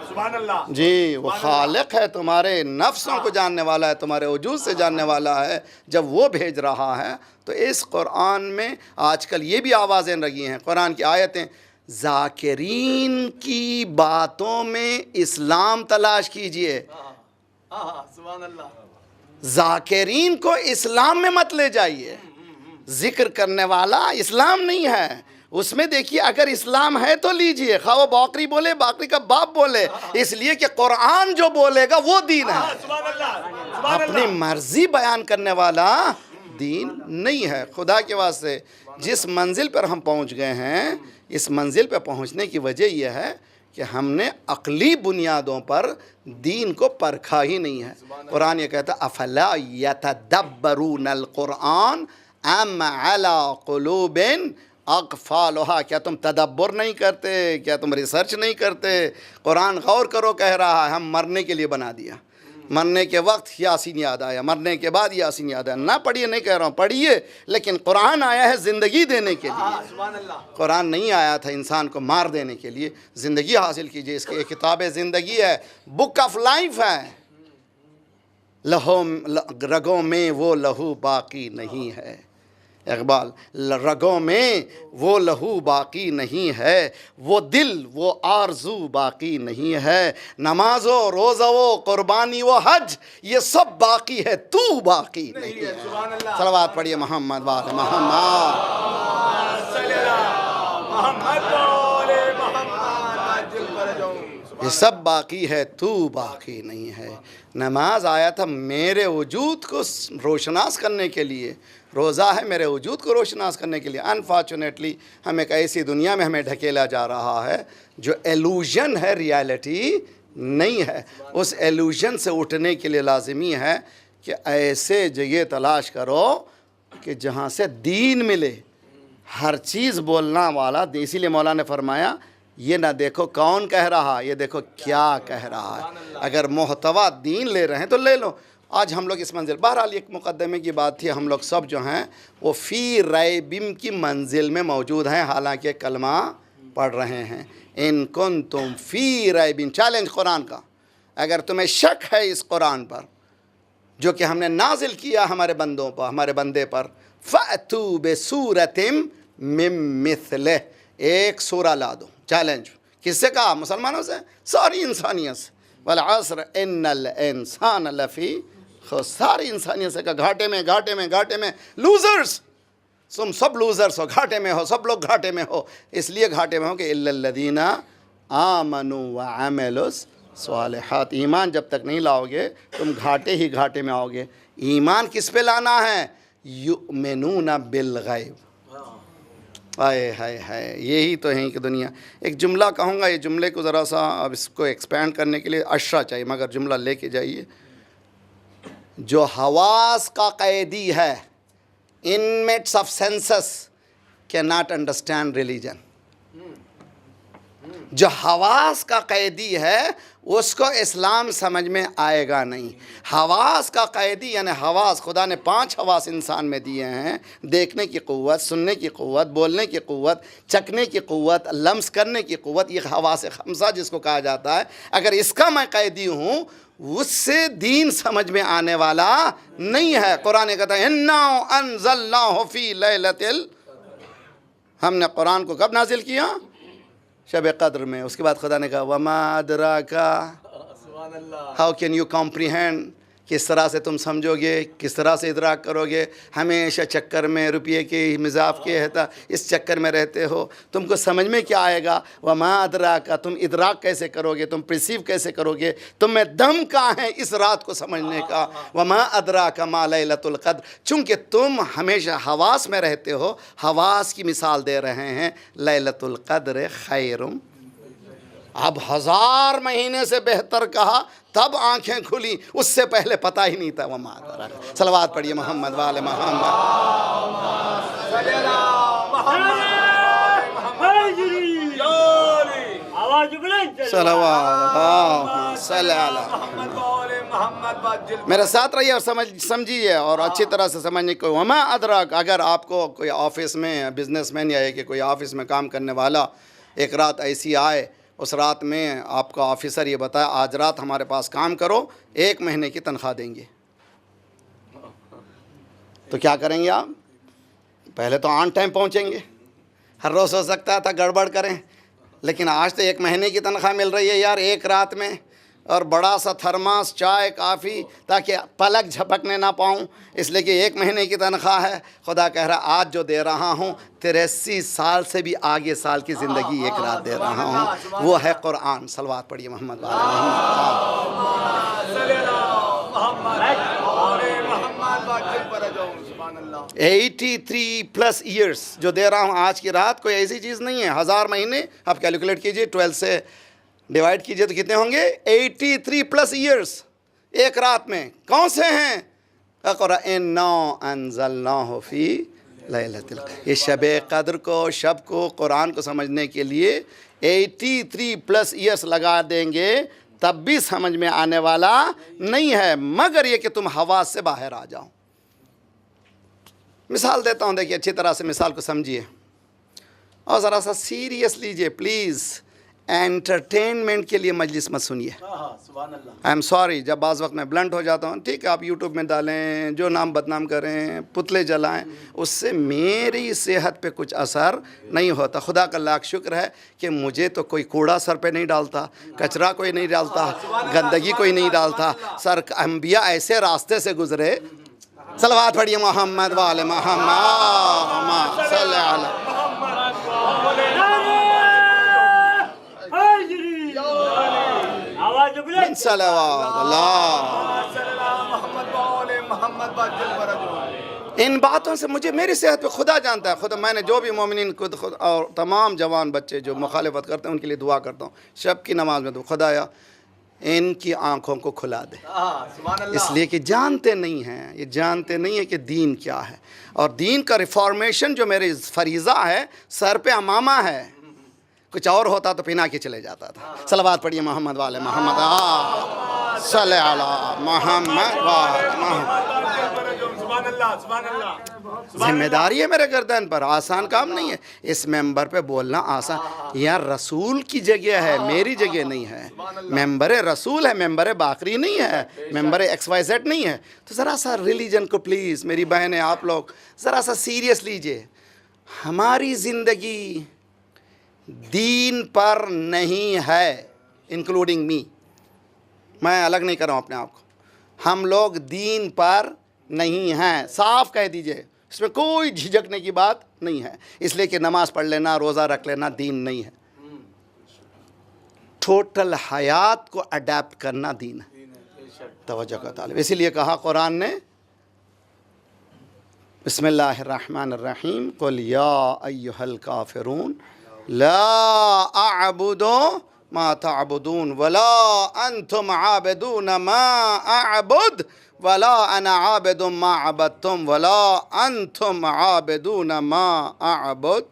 سبحان اللہ۔ جی، وہ خالق ہے، تمہارے نفسوں کو جاننے والا ہے، تمہارے وجود سے جاننے والا ہے۔ جب وہ بھیج رہا ہے تو اس قرآن میں آج کل یہ بھی آوازیں لگی ہیں، قرآن کی آیتیں، ذاکرین کی باتوں میں اسلام تلاش کیجئے۔ سبحان اللہ۔ ذاکرین کو اسلام میں مت لے جائیے۔ ذکر کرنے والا اسلام نہیں ہے، اس میں دیکھیے اگر اسلام ہے تو لیجئے، خواہ وہ باقری بولے، باقری کا باپ بولے، اس لیے کہ قرآن جو بولے گا وہ دین ہے۔ سبحان اللہ۔ اپنی مرضی بیان کرنے والا دین نہیں ہے۔ خدا کے واسطے جس منزل پر ہم پہنچ گئے ہیں، اس منزل پہ پہنچنے کی وجہ یہ ہے کہ ہم نے عقلی بنیادوں پر دین کو پرکھا ہی نہیں ہے۔ قرآن یہ کہتا ہے افلا یتدبرون القرآن ام علی قلوب اقفالھا، کیا تم تدبر نہیں کرتے؟ کیا تم ریسرچ نہیں کرتے؟ قرآن غور کرو کہہ رہا ہے، ہم مرنے کے لیے بنا دیا۔ مرنے کے وقت یاسین یاد آیا، مرنے کے بعد یاسین یاد آیا۔ نہ پڑھیے، نہیں کہہ رہا ہوں، پڑھیے، لیکن قرآن آیا ہے زندگی دینے کے لیے۔ سبحان اللہ۔ قرآن نہیں آیا تھا انسان کو مار دینے کے لیے۔ زندگی حاصل کیجئے، اس کی ایک کتاب زندگی ہے، بک آف لائف ہے۔ لہو رگوں میں وہ لہو باقی نہیں ہے، اقبال، رگوں میں وہ لہو باقی نہیں ہے، وہ دل وہ آرزو باقی نہیں ہے، نماز و روزہ و قربانی و حج یہ سب باقی ہے، تو باقی نہیں ہے۔ سبحان اللہ۔ صلوات پڑھیے محمد وآل محمد۔ صلی اللہ محمد وآل محمد عجل فرجہم۔ یہ سب باقی ہے، تو باقی نہیں ہے۔ نماز آیا تھا میرے وجود کو روشناس کرنے کے لیے، روزہ ہے میرے وجود کو روشناس کرنے کے لیے۔ انفارچونیٹلی ہم ایک ایسی دنیا میں ہمیں ڈھکیلا جا رہا ہے جو ایلوژن ہے، ریالٹی نہیں ہے۔ اس ایلوژن سے اٹھنے کے لیے لازمی ہے کہ ایسے جگہ تلاش کرو کہ جہاں سے دین ملے، ہر چیز بولنا والا۔ اسی لیے مولا نے فرمایا یہ نہ دیکھو کون کہہ رہا، یہ دیکھو کیا کہہ رہا ہے۔ اگر محتوا دین لے رہے ہیں تو لے لو۔ آج ہم لوگ اس منزل، بہرحال ایک مقدمے کی بات تھی، ہم لوگ سب جو ہیں وہ فی ریبم کی منزل میں موجود ہیں، حالانکہ کلمہ پڑھ رہے ہیں۔ ان کنتم فی ریبم، چیلنج قرآن کا، اگر تمہیں شک ہے اس قرآن پر جو کہ ہم نے نازل کیا ہمارے بندوں پر، ہمارے بندے پر، فَأْتُوا بِسُورَةٍ مِّن مِّثْلِهِ، ایک سورہ لا دو۔ چیلنج کس سے کہا؟ مسلمانوں سے، ساری انسانیت سے۔ وَالْعَصْرِ إِنَّ الْإِنسَانَ لَفِي خُسْرٍ، ساری انسانیت سے کہا گھاٹے میں، گھاٹے میں، گھاٹے میں، لوزرز، تم سب لوزرز ہو، گھاٹے میں ہو، سب لوگ گھاٹے میں ہو۔ اس لیے گھاٹے میں ہو کہ إِلَّا الَّذِينَ آمَنُوا وَعَمِلُوا الصَّالِحَاتِ، ایمان جب تک نہیں لاؤ گے تم گھاٹے ہی گھاٹے میں آؤ گے۔ ایمان کس پہ لانا ہے؟ یؤمنون بالغیب۔ آئے ہائے ہائے، یہی تو ہے کہ دنیا۔ ایک جملہ کہوں گا، یہ جملے کو ذرا سا اب اس کو ایکسپینڈ کرنے کے لیے اشرا چاہیے، مگر جملہ لے کے جائیے۔ جو حواس کا قیدی ہے، inmates of senses cannot understand religion۔ جو حواس کا قیدی ہے اس کو اسلام سمجھ میں آئے گا نہیں۔ حواس کا قیدی یعنی حواس، خدا نے 5 حواس انسان میں دیے ہیں، دیکھنے کی قوت، سننے کی قوت، بولنے کی قوت، چکھنے کی قوت، لمس کرنے کی قوت، یہ حواس خمسہ جس کو کہا جاتا ہے۔ اگر اس کا میں قیدی ہوں، اس سے دین سمجھ میں آنے والا نہیں ہے۔ قرآن کہتا ہے اِنَّا أَنزَلْنَاهُ فِي لَيْلَةِ ہم نے قرآن کو کب نازل کیا؟ شب قدر میں۔ اس کے بعد خدا نے کہا وَمَا أَدْرَاكَ، ہاؤ کین یو کمپریہینڈ، کس طرح سے تم سمجھو گے، کس طرح سے ادراک کرو گے؟ ہمیشہ چکر میں، روپیے کے مزاج کے ہے، اس چکر میں رہتے ہو، تم کو سمجھ میں کیا آئے گا؟ وما ادراک، تم ادراک کیسے کرو گے، تم پرسیو کیسے کرو گے؟ تم میں دم کہاں ہے اس رات کو سمجھنے کا؟ وما ادراک ما لیلۃ القدر، چونکہ تم ہمیشہ حواس میں رہتے ہو، حواس کی مثال دے رہے ہیں، لیلۃ القدر خیر، اب 1000 مہینے سے بہتر کہا، تب آنکھیں کھلی، اس سے پہلے پتہ ہی نہیں تھا۔ وما ادراک، صلوات پڑھیے محمد والے محمد۔ حیدری آواز بلند صلوات صلی اللہ محمد والے محمد باجل میرے ساتھ رہیے اور سمجھیے اور اچھی طرح سے سمجھنے کو۔ وما ادراک، اگر آپ کو کوئی آفس میں بزنس مین یا کہ کوئی آفس میں کام کرنے والا ایک رات ایسی آئے، اس رات میں آپ کا آفیسر یہ بتایا آج رات ہمارے پاس کام کرو، 1 مہینے کی تنخواہ دیں گے، تو کیا کریں گے آپ؟ پہلے تو آن ٹائم پہنچیں گے۔ ہر روز ہو سکتا تھا گڑبڑ کریں، لیکن آج تو 1 مہینے کی تنخواہ مل رہی ہے یار، ایک رات میں، اور بڑا سا تھرماس، چائے، کافی، تاکہ پلک جھپکنے نہ پاؤں، اس لیے کہ 1 مہینے کی تنخواہ ہے۔ خدا کہہ رہا آج جو دے رہا ہوں 83 سال سے بھی آگے سال کی زندگی ایک رات دے رہا ہوں، وہ ہے قرآن۔ صلوات پڑھیے محمد والے محمد۔ صلی اللہ محمد باجل پر جاؤں، سبحان اللہ۔ 83+ ایئرس جو دے رہا ہوں آج کی رات، کوئی ایسی چیز نہیں ہے۔ 1000 مہینے آپ کیلکولیٹ کیجئے، 12 سے ڈیوائڈ کیجئے تو کتنے ہوں گے؟ 83+ ایئرس ایک رات میں۔ کون سے ہیں؟ اقرأ انا انزلناہ فی لیلۃ القدر، یہ شب قدر کو، شب کو، قرآن کو سمجھنے کے لیے 83+ ایئرس لگا دیں گے، تب بھی سمجھ میں آنے والا نہیں ہے، مگر یہ کہ تم حواس سے باہر آ جاؤ۔ مثال دیتا ہوں، دیکھیے اچھی طرح سے مثال کو سمجھیے اور ذرا سا سیریس لیجئے پلیز۔ انٹرٹینمنٹ کے لیے مجلس مت سنیے۔ سبحان اللہ۔ آئی ایم سوری جب بعض وقت میں بلنٹ ہو جاتا ہوں، ٹھیک ہے آپ یوٹیوب میں ڈالیں، جو نام بدنام کریں، پتلے جلائیں، اس سے میری صحت پہ کچھ اثر نہیں ہوتا۔ خدا کا لاکھ شکر ہے کہ مجھے تو کوئی کوڑا سر پہ نہیں ڈالتا، کچرا کوئی نہیں ڈالتا، گندگی کوئی نہیں ڈالتا۔ سر انبیاء ایسے راستے سے گزرے۔ صلوات پڑھیے محمد والے محمد صلی اللہ۔ حیدری آواز بلند صلوات اللہ۔ صلی اللہ محمد والے محمد باجل پر جاؤں۔ ان باتوں سے مجھے، میری صحت پہ خدا جانتا ہے، خدا میں نے جو بھی مومنین خود اور تمام جوان بچے جو مخالفت کرتے ہیں ان کے لیے دعا کرتا ہوں، شب کی نماز میں خدایا ان کی آنکھوں کو کھلا دے، سبحان اللہ۔ اس لیے کہ جانتے نہیں ہیں، یہ جانتے نہیں ہیں کہ دین کیا ہے، اور دین کا ریفارمیشن جو میرے فریضہ ہے، سر پہ امامہ ہے، کچھ اور ہوتا تو پہنا کے چلے جاتا تھا۔ صلوات پڑھیے محمد والے محمد صلی اللہ محمد والے محمد۔ سبحان اللہ، سبحان اللہ۔ ذمہ داری ہے میرے گردن پر، آسان کام نہیں ہے اس ممبر پہ بولنا آسان۔ یار رسول کی جگہ ہے، میری جگہ نہیں ہے، ممبر رسول ہے، ممبر باقری نہیں ہے، ممبر XYZ نہیں ہے۔ تو ذرا سا ریلیجن کو پلیز میری بہنیں آپ لوگ ذرا سا سیریس لیجئے۔ ہماری زندگی دین پر نہیں ہے، انکلوڈنگ می، میں الگ نہیں کر رہا ہوں اپنے آپ کو، ہم لوگ دین پر نہیں ہیں، صاف کہہ دیجئے، اس میں کوئی جھجکنے کی بات نہیں ہے، اس لیے کہ نماز پڑھ لینا، روزہ رکھ لینا دین نہیں ہے، ٹوٹل حیات کو اڈیپٹ کرنا دین ہے۔ توجہ کا طالب، اسی لیے کہا قرآن نے بسم اللہ الرحمن الرحیم قل یا ایہا الکافرون لا اعبد ما تعبدون ولا انتم عابدون ما اعبد ولا انا عابد ما عبدتم ولا انتم عابدون ما اعبد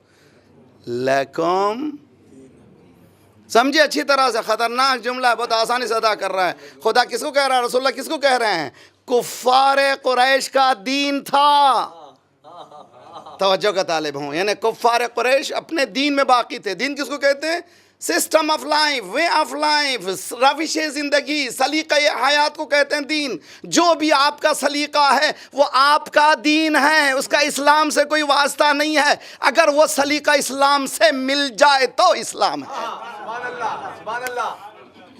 لکم۔ سمجھے اچھی طرح سے، خطرناک جملہ ہے، بہت آسانی سے ادا کر رہا ہے۔ خدا کس کو کہہ رہا ہے؟ رسول اللہ کس کو کہہ رہے ہیں؟ کفار قریش کا دین تھا۔ توجہ کا طالب ہوں، یعنی کفار قریش اپنے دین میں باقی تھے۔ دین کس کو کہتے ہیں؟ System of life, way of life, روش زندگی، سلیقہ حیات کو کہتے ہیں دین۔ جو بھی آپ کا سلیقہ ہے وہ آپ کا دین ہے، اس کا اسلام سے کوئی واسطہ نہیں ہے۔ اگر وہ سلیقہ اسلام سے مل جائے تو اسلام ہے۔ سبحان اللہ، سبحان اللہ۔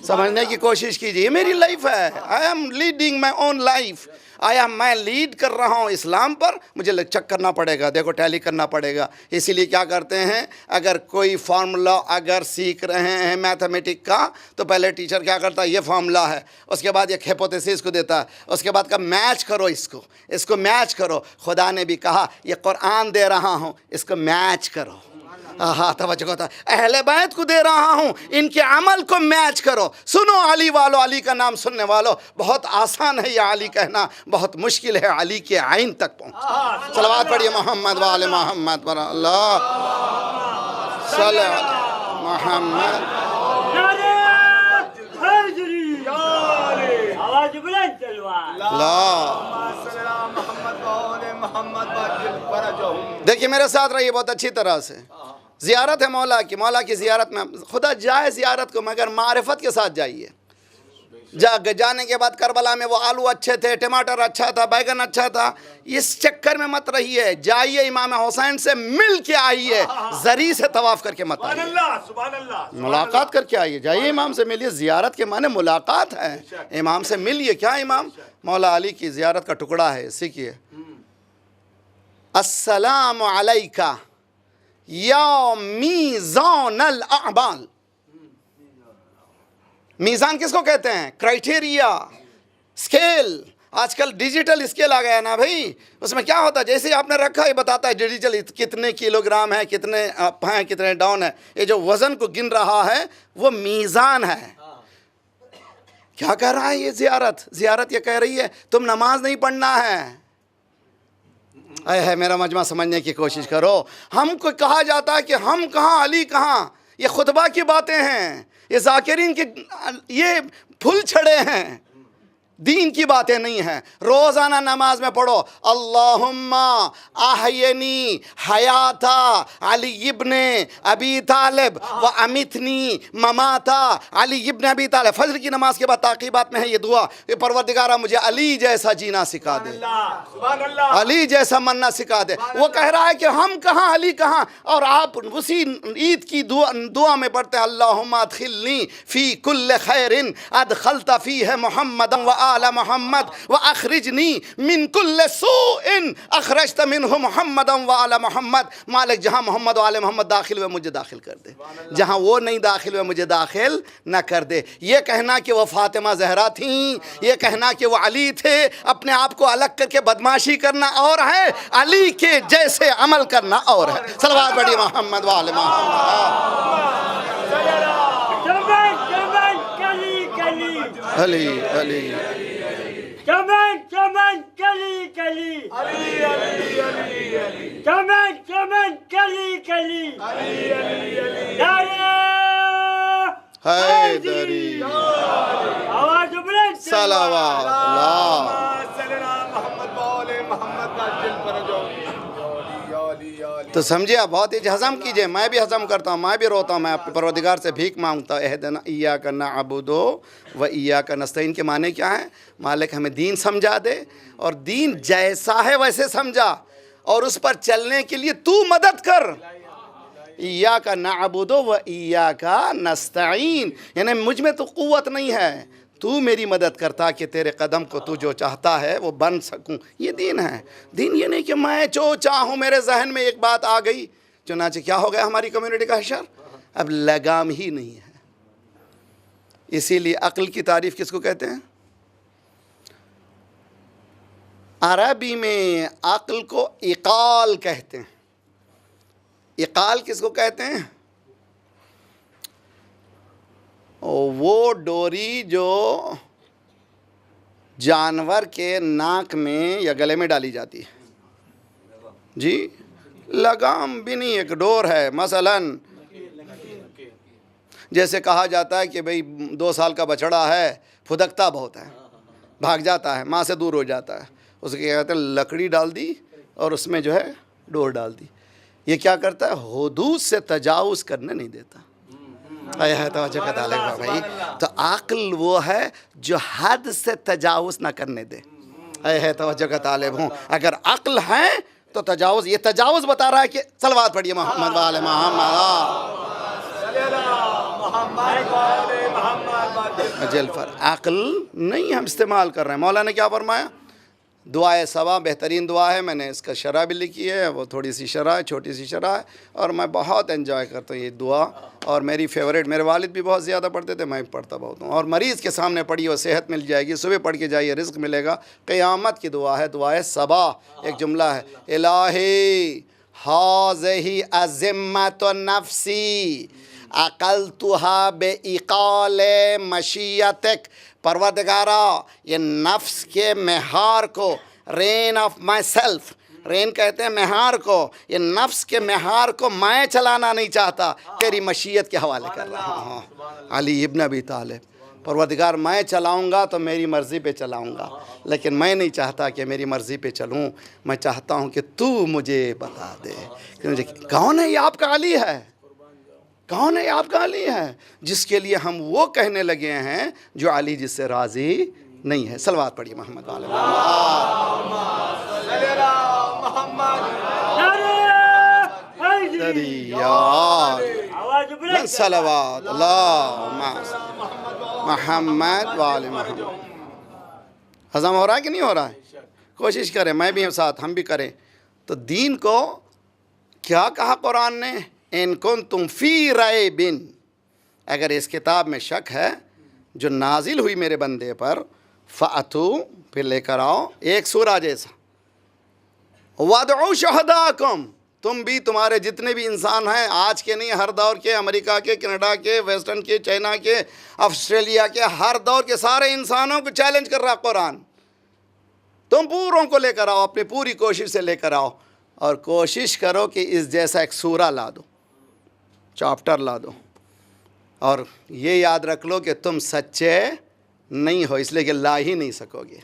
سمجھنے کی کوشش کیجیے. یہ میری لائف ہے. I am leading my own life. میں لیڈ کر رہا ہوں اسلام پر. مجھے چیک کرنا پڑے گا, دیکھو ٹیلی کرنا پڑے گا. اسی لیے کیا کرتے ہیں, اگر کوئی فارمولا اگر سیکھ رہے ہیں میتھمیٹک کا, تو پہلے ٹیچر کیا کرتا ہے, یہ فارمولا ہے, اس کے بعد ایک ہیپوتھیسس کو دیتا ہے, اس کے بعد کا میچ کرو, اس کو میچ کرو. خدا نے بھی کہا یہ قرآن دے رہا ہوں, اس کو میچ کرو. ہاں توجہ ہوتا ہے. اہل بیت کو دے رہا ہوں, ان کے عمل کو میچ کرو. سنو علی والو, علی کا نام سننے والو, بہت آسان ہے یہ علی کہنا, بہت مشکل ہے علی کے عین تک پہنچ. صلوات پڑھیے محمد وآل محمد پر. اللہ صلی علی محمد. حیدری آواز بلند چلوان. دیکھیے میرے ساتھ رہیے بہت اچھی طرح سے. زیارت ہے مولا کی, مولا کی زیارت میں خدا جائے زیارت کو, مگر معرفت کے ساتھ جائیے. جانے کے بعد کربلا میں وہ آلو اچھے تھے, ٹماٹر اچھا تھا, بیگن اچھا تھا, اس چکر میں مت رہیے. جائیے امام حسین سے مل کے آئیے, زری سے طواف کر کے مت آئیے. سبحان اللہ. ملاقات کر کے آئیے. جائیے امام سے ملیے. زیارت کے معنی ملاقات ہے. امام سے ملیے. کیا امام مولا علی کی زیارت کا ٹکڑا ہے, سیکھیے. السلام علیکہ یا میزان الاعمال. میزان کس کو کہتے ہیں؟ Criteria, scale. آج کل ڈیجیٹل اسکیل آ گیا ہے نا بھائی. اس میں کیا ہوتا ہے, جیسے آپ نے رکھا یہ بتاتا ہے ڈیجیٹل کتنے کلو گرام ہے, کتنے اپ ہیں, کتنے ڈاؤن ہے. یہ جو وزن کو گن رہا ہے وہ میزان ہے. کیا کہہ رہا ہے یہ زیارت یہ کہہ رہی ہے تم نماز نہیں پڑھنا ہے. اے میرا مجمع سمجھنے کی کوشش کرو. ہم کو کہا جاتا ہے کہ ہم کہاں علی کہاں. یہ خطبہ کی باتیں ہیں, یہ ذاکرین کے یہ پھول چھڑے ہیں, دین کی باتیں نہیں ہیں. روزانہ نماز میں پڑھو اللہم احینی حیاتا علی ابن ابی طالب و امیتنی مماتا علی ابن ابی طالب. فجر کی نماز کے بعد تعقیبات میں ہے یہ دعا کہ پروردگارہ مجھے علی جیسا جینا سکھا دے, علی جیسا مرنا سکھا دے. وہ کہہ رہا ہے کہ ہم کہاں علی کہاں, اور آپ اسی عید کی دعا میں پڑھتے ہیں اللہم ادخلنی فی کل خیر ادخلت فیہ محمد و آل محمد واخرجنی من کل سوء اخرجت منہ محمد و آل محمد. مالک جہاں محمد و آل محمد داخل ہوئے مجھے داخل کر دے, جہاں وہ نہیں داخل ہوئے مجھے داخل نہ کر دے. یہ کہنا کہ وہ فاطمہ زہرا تھیں, یہ کہنا کہ وہ علی تھے, اپنے آپ کو الگ کر کے بدماشی کرنا اور ہے, علی کے جیسے عمل کرنا اور ہے. صلوات پڑھیے محمد و آل محمد. علی علی چمن چمن کلی کلی علی علی علی علی چمن چمن کلی کلی علی علی علی نعرہ حیدری. آواز بلند صلوات اللہ. محمد وآل محمد باجل فرجو. تو سمجھے آپ, بہت ہی ہضم کیجئے. میں بھی ہضم کرتا ہوں, میں بھی روتا ہوں, میں اپنے پروردگار سے بھیک مانگتا ہوں. اہدنا ایاک نعبد و ایاک نستعین کے معنی کیا ہیں؟ مالک ہمیں دین سمجھا دے, اور دین جیسا ہے ویسے سمجھا, اور اس پر چلنے کے لیے تو مدد کر. ایاک نعبد و ایاک نستعین, یعنی مجھ میں تو قوت نہیں ہے, تو میری مدد کرتا کہ تیرے قدم کو تو جو چاہتا ہے وہ بن سکوں. یہ دین ہے. دین یہ نہیں کہ میں جو چاہوں. میرے ذہن میں ایک بات آ گئی, چنانچہ کیا ہو گیا ہماری کمیونٹی کا حشر, اب لگام ہی نہیں ہے. اسی لیے عقل کی تعریف کس کو کہتے ہیں؟ عربی میں عقل کو عقال کہتے ہیں. عقال کس کو کہتے ہیں؟ وہ ڈوری جو جانور کے ناک میں یا گلے میں ڈالی جاتی ہے. جی لگام بھی نہیں, ایک ڈور ہے. مثلاً جیسے کہا جاتا ہے کہ بھئی 2 سال کا بچڑا ہے, پھدکتا بہت ہے, بھاگ جاتا ہے, ماں سے دور ہو جاتا ہے. اس کے کہتے ہیں لکڑی ڈال دی اور اس میں جو ہے ڈور ڈال دی. یہ کیا کرتا ہے؟ حدود سے تجاوز کرنے نہیں دیتا. توجہ کا تعلق ہے بھائی. تو عقل وہ ہے جو حد سے تجاوز نہ کرنے دے. توجہ کا طالب ہوں. اگر عقل ہے تو تجاوز, یہ تجاوز بتا رہا ہے کہ صلوات پڑھیے محمد وآل محمد. محمد والے محمد باجل اجل فر عقل نہیں ہم استعمال کر رہے ہیں. مولا نے کیا فرمایا؟ دعائے صبا بہترین دعا ہے. میں نے اس کا شرح بھی لکھی ہے, وہ تھوڑی سی شرح ہے, چھوٹی سی شرح ہے, اور میں بہت انجوائے کرتا ہوں یہ دعا, اور میری فیوریٹ. میرے والد بھی بہت زیادہ پڑھتے تھے, میں بھی پڑھتا بہت ہوں. اور مریض کے سامنے پڑھی اور صحت مل جائے گی. صبح پڑھ کے جائیے, رزق ملے گا. قیامت کی دعا ہے, دعائے صبا. ایک جملہ ہے, الہی ہاذہی عظمت نفسی عقلتها بإقال مشیتک. پروردگارا یہ نفس کے مہار کو, رین آف مائی سیلف, رین کہتے ہیں مہار کو, یہ نفس کے مہار کو میں چلانا نہیں چاہتا, تیری مشیت کے حوالے کر رہا ہوں. علی ابن ابی طالب, پروردگار میں چلاؤں گا تو میری مرضی پہ چلاؤں گا, لیکن میں نہیں چاہتا کہ میری مرضی پہ چلوں. میں چاہتا ہوں کہ تو مجھے بتا دے کہ مجھے کون ہے یہ آپ کا علی ہے, کون ہے آپ کا علی ہے, جس کے لیے ہم وہ کہنے لگے ہیں جو علی جس سے راضی نہیں ہے. صلوات پڑھیے محمد والے محمد. آواز بلند. صلوات اللہم محمد والے محمد. ہضم ہو رہا ہے کہ نہیں ہو رہا ہے؟ کوشش کریں, میں بھی ہوں ساتھ, ہم بھی کریں. تو دین کو کیا کہا قرآن نے؟ ان کنتم فی ریب, اگر اس کتاب میں شک ہے جو نازل ہوئی میرے بندے پر, فاتو, پھر لے کر آؤ ایک سورہ جیسا, وادعوا شہداکم, تم بھی تمہارے جتنے بھی انسان ہیں, آج کے نہیں ہر دور کے, امریکہ کے, کینیڈا کے, ویسٹرن کے, چائنا کے, آسٹریلیا کے, ہر دور کے سارے انسانوں کو چیلنج کر رہا قرآن. تم پوروں کو لے کر آؤ, اپنی پوری کوشش سے لے کر آؤ, اور کوشش کرو کہ اس جیسا ایک سورہ لا دو, چاپٹر لا دو. اور یہ یاد رکھ لو کہ تم سچے نہیں ہو, اس لیے کہ لا ہی نہیں سکو گے.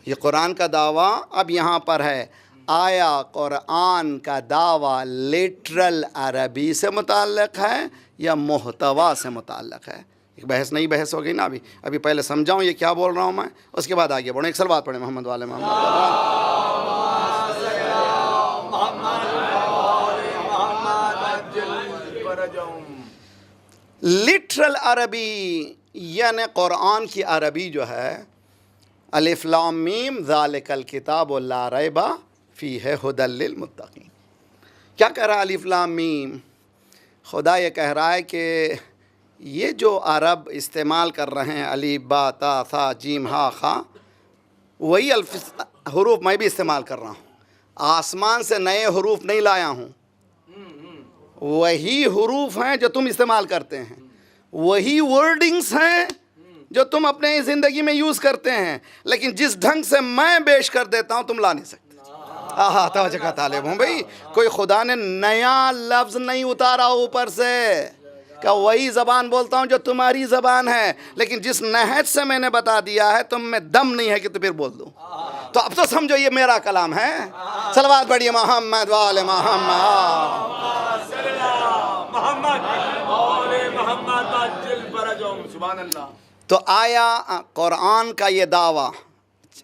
یہ قرآن کا دعویٰ اب یہاں پر ہے. آیا قرآن کا دعویٰ لٹرل عربی سے متعلق ہے یا محتوا سے متعلق ہے؟ ایک بحث نئی بحث ہو گئی نا. ابھی پہلے سمجھاؤں یہ کیا بول رہا ہوں میں, اس کے بعد آگے بڑھیں. ایک صلوات پڑھیں محمد والے محمد. لٹرل عربی یعنی قرآن کی عربی جو ہے, الف لام میم ذالک الکتاب لا ریب فیہ ھدی للمتقین. کیا کہہ رہا ہے الف لام میم؟ خدا یہ کہہ رہا ہے کہ یہ جو عرب استعمال کر رہے ہیں, الف با تا ثا جیم ہا خا, وہی حروف میں بھی استعمال کر رہا ہوں. آسمان سے نئے حروف نہیں لایا ہوں, وہی حروف ہیں جو تم استعمال کرتے ہیں, وہی ورڈنگز ہیں جو تم اپنے زندگی میں یوز کرتے ہیں, لیکن جس ڈھنگ سے میں پیش کر دیتا ہوں تم لا نہیں سکتے. آہا, توجہ کا طالب ہوں بھائی. کوئی خدا نے نیا لفظ نہیں اتارا اوپر سے, کہ وہی زبان بولتا ہوں جو تمہاری زبان ہے, لیکن جس نہج سے میں نے بتا دیا ہے تم میں دم نہیں ہے کہ تو پھر بول دوں. تو اب تو سمجھو یہ میرا کلام ہے. صلوات پڑھیے محمد والے محمد. سبحان اللہ. تو آیا قرآن کا یہ دعویٰ,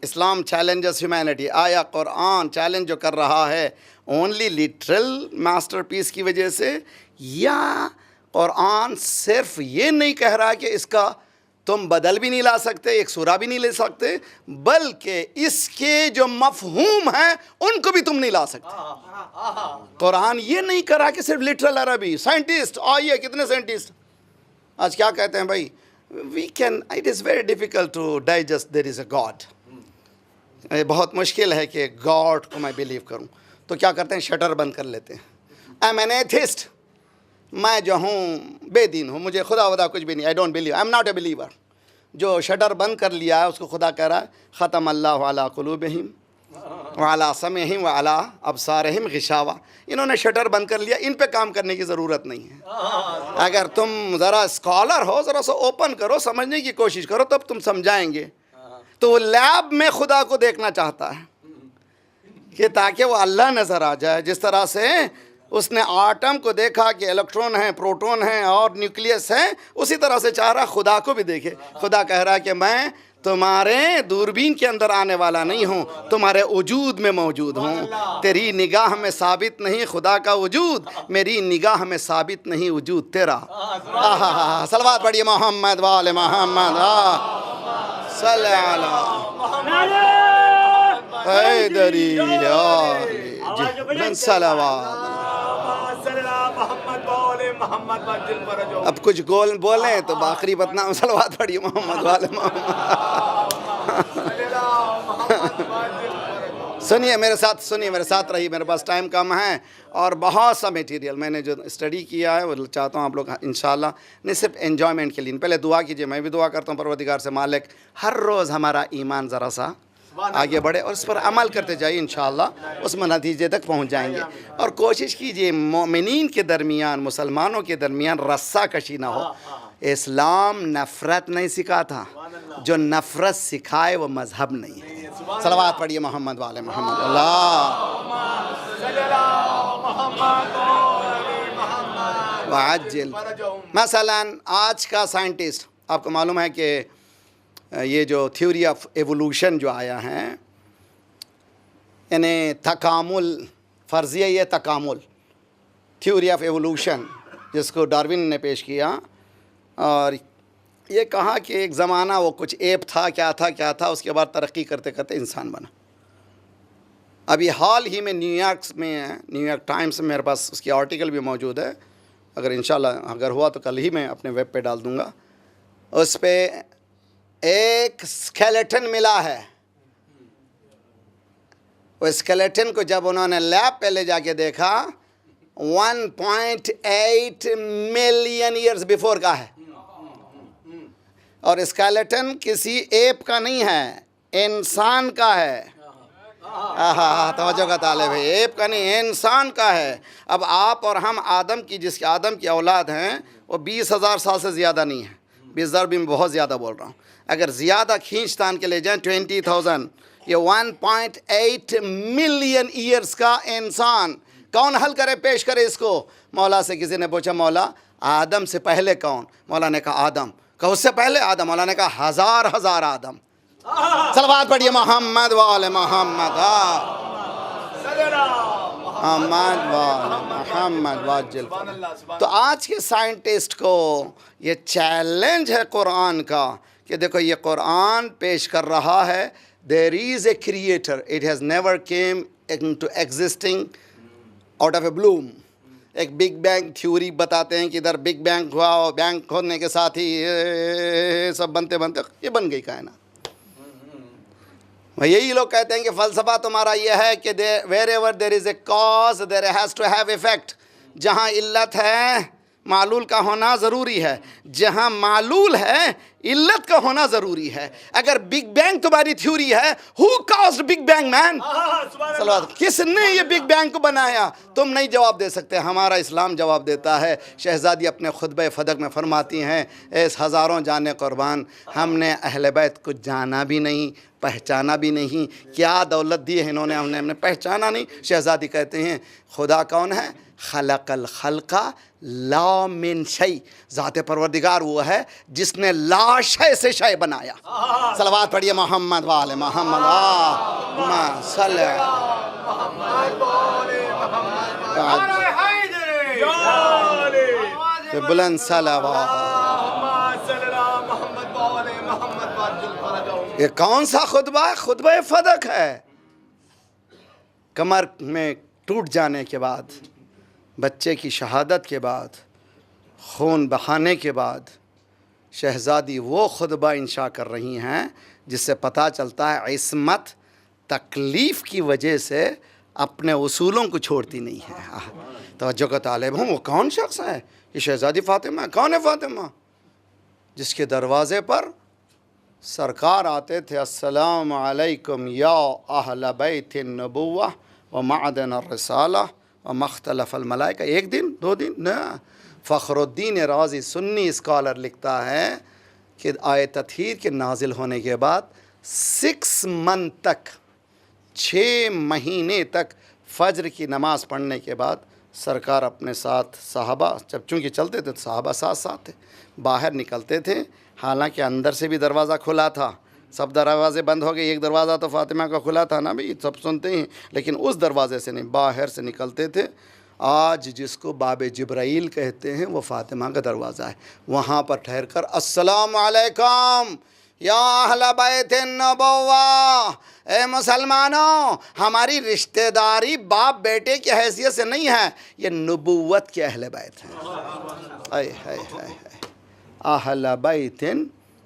اسلام چیلنجز ہیومینٹی, آیا قرآن چیلنج جو کر رہا ہے اونلی لٹرل ماسٹر پیس کی وجہ سے, یا قرآن صرف یہ نہیں کہہ رہا کہ اس کا تم بدل بھی نہیں لا سکتے, ایک سورہ بھی نہیں لے سکتے, بلکہ اس کے جو مفہوم ہیں ان کو بھی تم نہیں لا سکتے. قرآن یہ نہیں کرا کہ صرف لٹرل عربی. سائنٹسٹ آئیے, کتنے سائنٹسٹ آج کیا کہتے ہیں بھائی, it is very difficult to digest there is a God. بہت مشکل ہے کہ گاڈ کو میں بلیو کروں. تو کیا کرتے ہیں, شٹر بند کر لیتے ہیں. I'm an atheist, میں جو ہوں بے دین ہوں, مجھے خدا ودا کچھ بھی نہیں, I don't believe, I'm not a believer. جو شٹر بند کر لیا ہے اس کو خدا کہہ رہا ہے ختم اللہ علی قلوبہم وعلی سمعہم وعلی ابصارہم غشاوہ. انہوں نے شٹر بند کر لیا, ان پہ کام کرنے کی ضرورت نہیں ہے. اگر تم ذرا اسکالر ہو, ذرا سا اوپن کرو, سمجھنے کی کوشش کرو, تب تم سمجھائیں گے. تو وہ لیب میں خدا کو دیکھنا چاہتا ہے کہ تاکہ وہ اللہ نظر آ جائے. جس طرح سے اس نے آٹم کو دیکھا کہ الیکٹرون ہیں, پروٹون ہیں اور نیوکلیس ہیں, اسی طرح سے چاہ رہا خدا کو بھی دیکھے. خدا کہہ رہا کہ میں تمہارے دوربین کے اندر آنے والا نہیں ہوں، تمہارے وجود میں موجود ہوں۔ تیری نگاہ میں ثابت نہیں خدا کا وجود، میری نگاہ میں ثابت نہیں وجود تیرا۔ صلوات پڑھیے محمد وآل محمد، صلی علی حیدری صلوات۔ محمد بولے محمد باجل فرجو۔ اب کچھ گول بولیں تو باقری بدنام، صلوات پڑھیے محمد وآل محمد۔ سنیے میرے ساتھ رہی، میرے پاس ٹائم کم ہے اور بہت سا میٹیریل میں نے جو اسٹڈی کیا ہے وہ چاہتا ہوں آپ لوگ انشاءاللہ نہیں صرف انجوائمنٹ کے لیے، پہلے دعا کیجئے، میں بھی دعا کرتا ہوں پروردگار سے مالک ہر روز ہمارا ایمان ذرا سا آگے بڑھے اور اس پر عمل کرتے جائیے، انشاءاللہ اس میں نتیجے تک پہنچ جائیں گے۔ اور کوشش کیجئے مومنین کے درمیان، مسلمانوں کے درمیان رسہ کشی نہ ہو۔ اسلام نفرت نہیں سکھاتا، جو نفرت سکھائے وہ مذہب نہیں ہے۔ صلوات پڑھیے محمد والے محمد۔ اللہ وعجل۔ مثلا آج کا سائنٹسٹ، آپ کو معلوم ہے کہ یہ جو تھیوری آف ایولوشن جو آیا ہے، یعنی تکامل، فرضیہ یہ تکامل، تھیوری آف ایولوشن جس کو ڈارون نے پیش کیا، اور یہ کہا کہ ایک زمانہ وہ کچھ ایپ تھا، کیا تھا، اس کے بعد ترقی کرتے کرتے انسان بنا۔ ابھی حال ہی میں نیو یارک ٹائمز میں میرے پاس اس کی آرٹیکل بھی موجود ہے، اگر انشاءاللہ اگر ہوا تو کل ہی میں اپنے ویب پہ ڈال دوں گا۔ اس پہ ایک اسکیلیٹن ملا ہے، وہ اسکیلیٹن کو جب انہوں نے لیب پہ لے جا کے دیکھا 1.8 ملین ایئرز بیفور کا ہے، اور اسکیلیٹن کسی ایپ کا نہیں ہے، انسان کا ہے۔ توجہ کا طالب ہے، ایپ کا نہیں، انسان کا ہے۔ اب آپ اور ہم آدم کی اولاد ہیں، وہ 20,000 سال سے زیادہ نہیں ہے، 20,000 بھی میں بہت زیادہ بول رہا ہوں، اگر زیادہ کھینچ تان کے لے جائیں 20,000، یہ 1.8 ملین ایئرز کا انسان کون حل کرے، پیش کرے اس کو؟ مولا سے کسی نے پوچھا مولا آدم سے پہلے کون؟ مولا نے کہا آدم، کہا اس سے پہلے آدم؟ مولا نے کہا ہزار آدم۔ صلوات پڑھیے محمد وآل محمد، محمد واجل۔ تو آج کے سائنٹسٹ کو یہ چیلنج ہے قرآن کا کہ دیکھو یہ قرآن پیش کر رہا ہے there is a creator, it has never came into existing out of a bloom۔ ایک بگ بینگ تھیوری بتاتے ہیں کہ ادھر بگ بینگ ہوا اور بینگ کھولنے کے ساتھ ہی سب بنتے یہ بن گئی کائنات۔ یہی لوگ کہتے ہیں کہ فلسفہ تمہارا یہ ہے کہ wherever there is a cause there has to have effect، جہاں علت ہے معلول کا ہونا ضروری ہے، جہاں معلول ہے علت کا ہونا ضروری ہے۔ اگر بگ بینگ تمہاری تھیوری ہے، who caused big bang man؟ کس نے یہ بگ بینگ کو بنایا؟ تم نہیں جواب دے سکتے، ہمارا اسلام جواب دیتا ہے۔ شہزادی اپنے خطبہ فدق میں فرماتی ہیں، اس ہزاروں جانے قربان، ہم نے اہل بیت کو جانا بھی نہیں، پہچانا بھی نہیں، کیا دولت دی ہے انہوں نے، ہم نے پہچانا نہیں۔ شہزادی کہتے ہیں خدا کون ہے؟ خلق الخلق لا من شیء، ذات پروردگار وہ ہے جس نے لا شے سے شے بنایا۔ صلوات پڑھیے محمد وآل محمد، اللہم صلی بلند صلوات۔ یہ کون سا خطبہ ہے؟ خطبہ فدق ہے۔ کمر میں ٹوٹ جانے کے بعد، بچے کی شہادت کے بعد، خون بہانے کے بعد، شہزادی وہ خطبہ انشاء کر رہی ہیں جس سے پتہ چلتا ہے عصمت تکلیف کی وجہ سے اپنے اصولوں کو چھوڑتی نہیں ہے۔ توجہ کا طالب ہوں، وہ کون شخص ہے؟ یہ شہزادی فاطمہ ہے۔ کون ہے فاطمہ؟ جس کے دروازے پر سرکار آتے تھے، السلام علیکم یا اہل بیت النبوہ و معدن الرسالہ و مختلف الملائکہ۔ ایک دن، 2 دن نہ۔ فخر الدین رازی سنی اسکالر لکھتا ہے کہ آیت تطہیر کے نازل ہونے کے بعد 6 منتھ تک، 6 مہینے تک فجر کی نماز پڑھنے کے بعد سرکار اپنے ساتھ صحابہ، جب چونکہ چلتے تھے تو صحابہ ساتھ تھے، باہر نکلتے تھے، حالانکہ اندر سے بھی دروازہ کھلا تھا، سب دروازے بند ہو گئے، ایک دروازہ تو فاطمہ کا کھلا تھا نا بھائی، سب سنتے ہیں، لیکن اس دروازے سے نہیں، باہر سے نکلتے تھے۔ آج جس کو باب جبرائیل کہتے ہیں وہ فاطمہ کا دروازہ ہے، وہاں پر ٹھہر کر السلام علیکم یا اہل بیت النبوہ، اے مسلمانوں، ہماری رشتہ داری باپ بیٹے کی حیثیت سے نہیں ہے، یہ نبوت کے اہل بیت ہیں۔ اہل بیت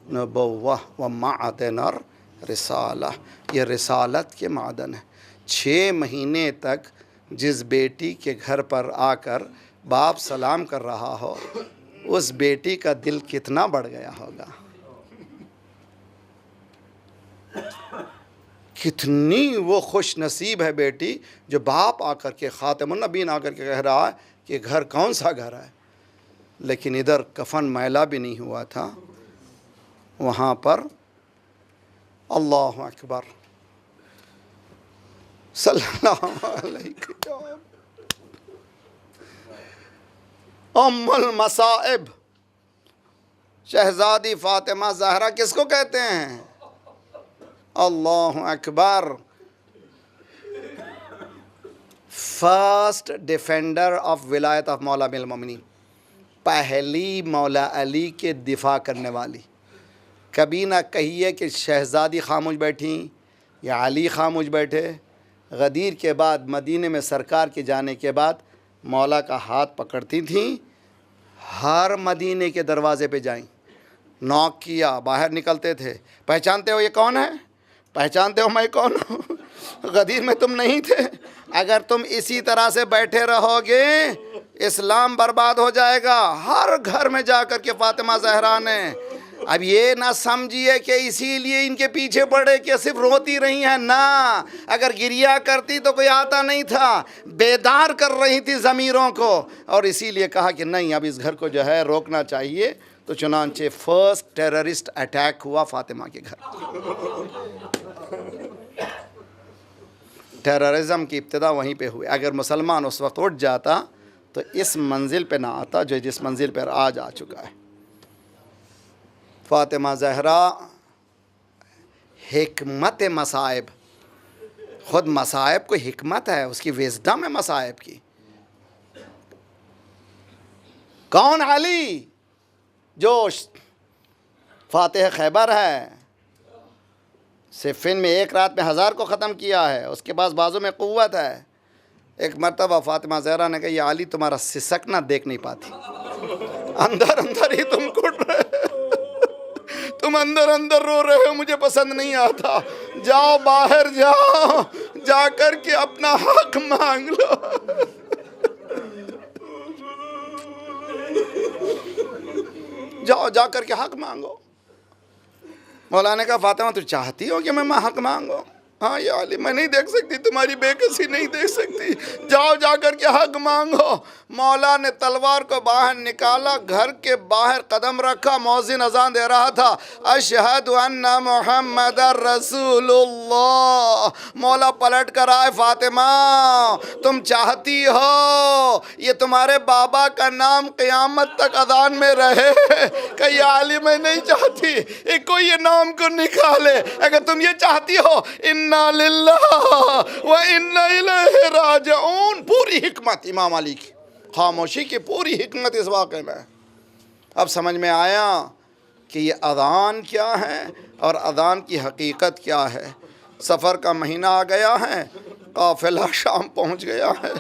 نبوہ و معدن الرسالہ، یہ رسالت کے معدن ہے۔ 6 مہینے تک جس بیٹی کے گھر پر آ کر باپ سلام کر رہا ہو، اس بیٹی کا دل کتنا بڑھ گیا ہوگا، کتنی وہ خوش نصیب ہے بیٹی جو باپ آ کر کے خاتم النبیین آ کر کے کہہ رہا ہے کہ گھر کون سا گھر ہے، لیکن ادھر کفن میلا بھی نہیں ہوا تھا، وہاں پر اللہ اکبر صلی اللہ علیہ وسلم۔ ام المصائب شہزادی فاطمہ زہرا کس کو کہتے ہیں؟ اللہ اکبر، فرسٹ ڈیفینڈر آف ولایت آف مولا امیر المومنین، پہلی مولا علی کے دفاع کرنے والی۔ کبھی نہ کہیے کہ شہزادی خاموش بیٹھیں یا علی خاموش بیٹھے۔ غدیر کے بعد مدینے میں سرکار کے جانے کے بعد مولا کا ہاتھ پکڑتی تھیں، ہر مدینے کے دروازے پہ جائیں، نوک کیا، باہر نکلتے تھے، پہچانتے ہو یہ کون ہے؟ پہچانتے ہو میں کون ہوں؟ غدیر میں تم نہیں تھے۔ اگر تم اسی طرح سے بیٹھے رہو گے اسلام برباد ہو جائے گا۔ ہر گھر میں جا کر کے فاطمہ زہرا نے، اب یہ نہ سمجھیے کہ اسی لیے ان کے پیچھے پڑے کہ صرف روتی رہی ہیں، نہ، اگر گریا کرتی تو کوئی آتا نہیں تھا، بیدار کر رہی تھی ضمیروں کو، اور اسی لیے کہا کہ نہیں اب اس گھر کو جو ہے روکنا چاہیے، تو چنانچہ فرسٹ ٹیررسٹ اٹیک ہوا فاطمہ کے گھر۔ ٹیررزم کی ابتدا وہیں پہ ہوئی۔ اگر مسلمان اس وقت اٹھ جاتا تو اس منزل پہ نہ آتا جو جس منزل پر آج آ چکا ہے۔ فاطمہ زہرا حکمت مصائب، خود مصائب کو حکمت ہے، اس کی وزڈم ہے مصائب کی۔ کون؟ علی، جو فاتح خیبر ہے، صفین میں ایک رات میں 1000 کو ختم کیا ہے، اس کے پاس بازو میں قوت ہے۔ ایک مرتبہ فاطمہ زہرا نے کہا یہ علی تمہارا سسکنا دیکھ نہیں پاتی، اندر اندر ہی تم کٹ رہے، تم اندر اندر رو رہے ہو، مجھے پسند نہیں آتا، جاؤ باہر جاؤ، جا کر کے اپنا حق مانگ لو۔ جاؤ جا کر کے حق مانگو۔ مولا نے کہا فاطمہ تو چاہتی ہو کہ میں حق مانگو؟ ہاں یا علی میں نہیں دیکھ سکتی، تمہاری بے کسی نہیں دیکھ سکتی، جاؤ جا کر کے حق مانگو۔ مولا نے تلوار کو باہر نکالا، گھر کے باہر قدم رکھا، مؤذن اذان دے رہا تھا، اشہد ان محمد رسول اللہ۔ مولا پلٹ کر آئے، فاطمہ تم چاہتی ہو یہ تمہارے بابا کا نام قیامت تک اذان میں رہے؟ کہ یا علی میں نہیں چاہتی، ایک کوئی یہ نام کو نکالے، اگر تم یہ چاہتی ہو انا للہ و انا الیہ راجعون۔ پوری حکمت امام علی کی، خاموشی کی پوری حکمت اس واقعے میں۔ اب سمجھ میں آیا کہ یہ اذان کیا ہے اور اذان کی حقیقت کیا ہے۔ سفر کا مہینہ آ گیا ہے، قافلہ شام پہنچ گیا ہے،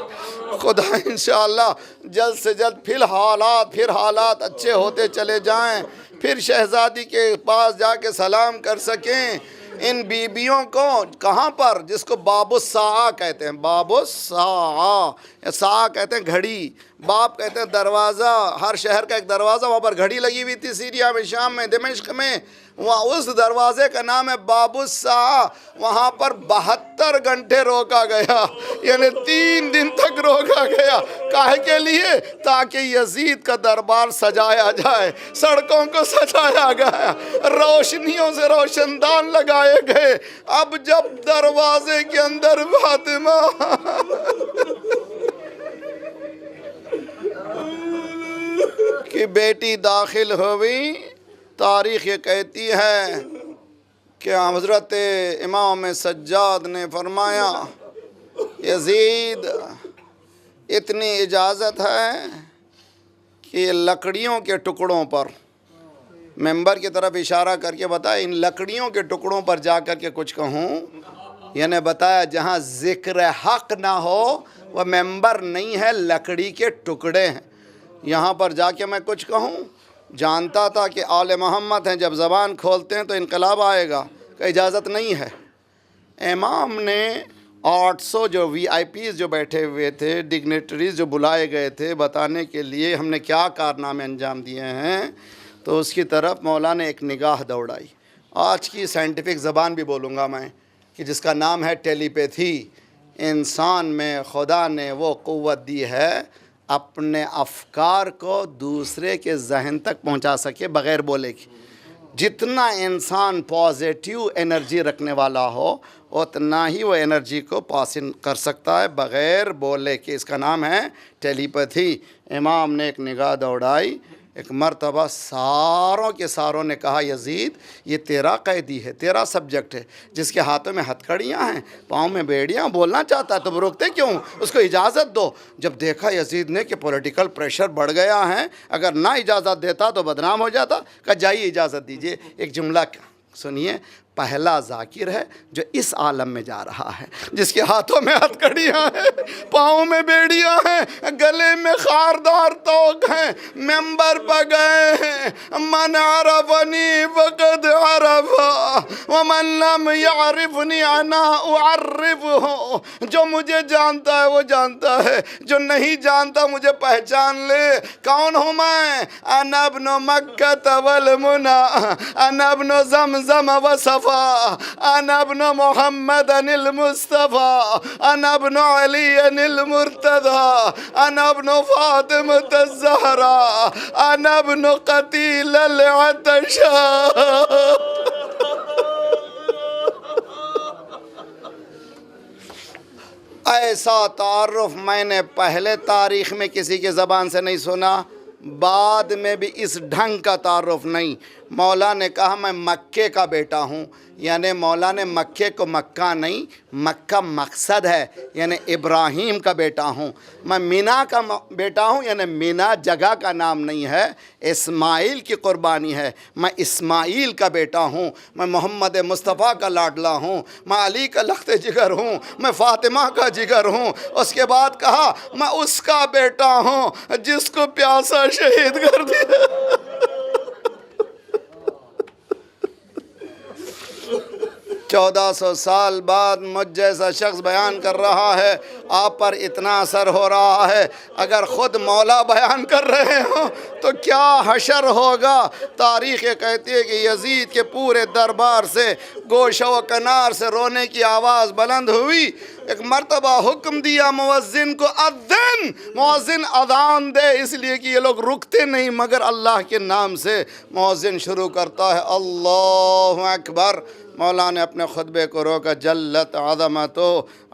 خدا انشاءاللہ جلد سے جلد پھر حالات اچھے ہوتے چلے جائیں، پھر شہزادی کے پاس جا کے سلام کر سکیں۔ ان بیبیوں کو کہاں پر، جس کو باب الساعہ کہتے ہیں، باب الساعہ، ساعہ کہتے ہیں گھڑی، باب کہتے ہیں دروازہ، ہر شہر کا ایک دروازہ، وہاں پر گھڑی لگی ہوئی تھی، سیریا میں، شام میں، دمشق میں، وہاں اس دروازے کا نام ہے باب الساعہ۔ وہاں پر 72 گھنٹے روکا گیا، یعنی 3 دن تک روکا گیا، کاہے کے لیے؟ تاکہ یزید کا دربار سجایا جائے، سڑکوں کو سجایا گیا، روشنیوں سے روشن دان لگائے گئے۔ اب جب دروازے کے اندر فاطمہ کی بیٹی داخل ہوئی، تاریخ یہ کہتی ہے کہ حضرت امام سجاد نے فرمایا یزید اتنی اجازت ہے کہ لکڑیوں کے ٹکڑوں پر، ممبر کی طرف اشارہ کر کے بتایا ان لکڑیوں کے ٹکڑوں پر جا کر کے کچھ کہوں، یعنی بتایا جہاں ذکر حق نہ ہو وہ ممبر نہیں ہے، لکڑی کے ٹکڑے ہیں، یہاں پر جا کے میں کچھ کہوں؟ جانتا تھا کہ آل محمد ہیں، جب زبان کھولتے ہیں تو انقلاب آئے گا، کہ اجازت نہیں ہے۔ امام نے 800 جو وی آئی پیز جو بیٹھے ہوئے تھے، ڈگنیٹریز جو بلائے گئے تھے بتانے کے لیے ہم نے کیا کارنامے انجام دیے ہیں، تو اس کی طرف مولا نے ایک نگاہ دوڑائی۔ آج کی سائنٹیفک زبان بھی بولوں گا میں، کہ جس کا نام ہے ٹیلی پیتھی۔ انسان میں خدا نے وہ قوت دی ہے اپنے افکار کو دوسرے کے ذہن تک پہنچا سکے بغیر بولے کی۔ جتنا انسان پازیٹیو انرجی رکھنے والا ہو اتنا ہی وہ انرجی کو پاس کر سکتا ہے بغیر بولے کے، اس کا نام ہے ٹیلی پیتھی۔ امام نے ایک نگاہ دوڑائی، ایک مرتبہ ساروں کے ساروں نے کہا یزید یہ تیرا قیدی ہے، تیرا سبجیکٹ ہے، جس کے ہاتھوں میں ہتھکڑیاں ہیں، پاؤں میں بیڑیاں، بولنا چاہتا ہے تو روکتے کیوں؟ اس کو اجازت دو۔ جب دیکھا یزید نے کہ پولیٹیکل پریشر بڑھ گیا ہے، اگر نہ اجازت دیتا تو بدنام ہو جاتا، کہا جائیے اجازت دیجئے۔ ایک جملہ سنیے، پہلا ذاکر ہے جو اس عالم میں جا رہا ہے، جس کے ہاتھوں میں ہتھکڑیاں ہیں، پاؤں میں بیڑیاں ہیں، گلے میں خاردار توق ہیں، ممبر پہ گئے ہیں۔ من عرفنی فقد عرفا ومن لم یعرفنی انا اعرفہ۔ جو مجھے جانتا ہے وہ جانتا ہے، جو نہیں جانتا مجھے پہچان لے۔ کون ہوں میں؟ انا ابن مکہ والمنى، انا ابن زمزم وصفا، انا ابن محمد المصطفى، انا ابن علی المرتضى، انا ابن فاطمة الزہرا، انا ابن قتیل العطشاں۔ ایسا تعارف میں نے پہلے تاریخ میں کسی کی زبان سے نہیں سنا، بعد میں بھی اس ڈھنگ کا تعارف نہیں۔ مولا نے کہا میں مکے کا بیٹا ہوں، یعنی مولا نے مکے کو مکہ نہیں، مکہ مقصد ہے، یعنی ابراہیم کا بیٹا ہوں۔ میں مینا کا بیٹا ہوں، یعنی مینا جگہ کا نام نہیں ہے، اسماعیل کی قربانی ہے۔ میں اسماعیل کا بیٹا ہوں، میں محمد مصطفیٰ کا لاڈلا ہوں، میں علی کا لخت جگر ہوں، میں فاطمہ کا جگر ہوں۔ اس کے بعد کہا میں اس کا بیٹا ہوں جس کو پیاسا شہید کر دیا۔ 1400 سال بعد مجھ جیسا شخص بیان کر رہا ہے، آپ پر اتنا اثر ہو رہا ہے، اگر خود مولا بیان کر رہے ہوں تو کیا حشر ہوگا۔ تاریخ کہتی ہے کہ یزید کے پورے دربار سے گوشہ و کنار سے رونے کی آواز بلند ہوئی۔ ایک مرتبہ حکم دیا مؤذن کو، اذن، مؤذن اذان دے، اس لیے کہ یہ لوگ رکتے نہیں مگر اللہ کے نام سے۔ مؤذن شروع کرتا ہے اللہ اکبر۔ مولا نے اپنے خطبے کو روکا، جلت عظمتو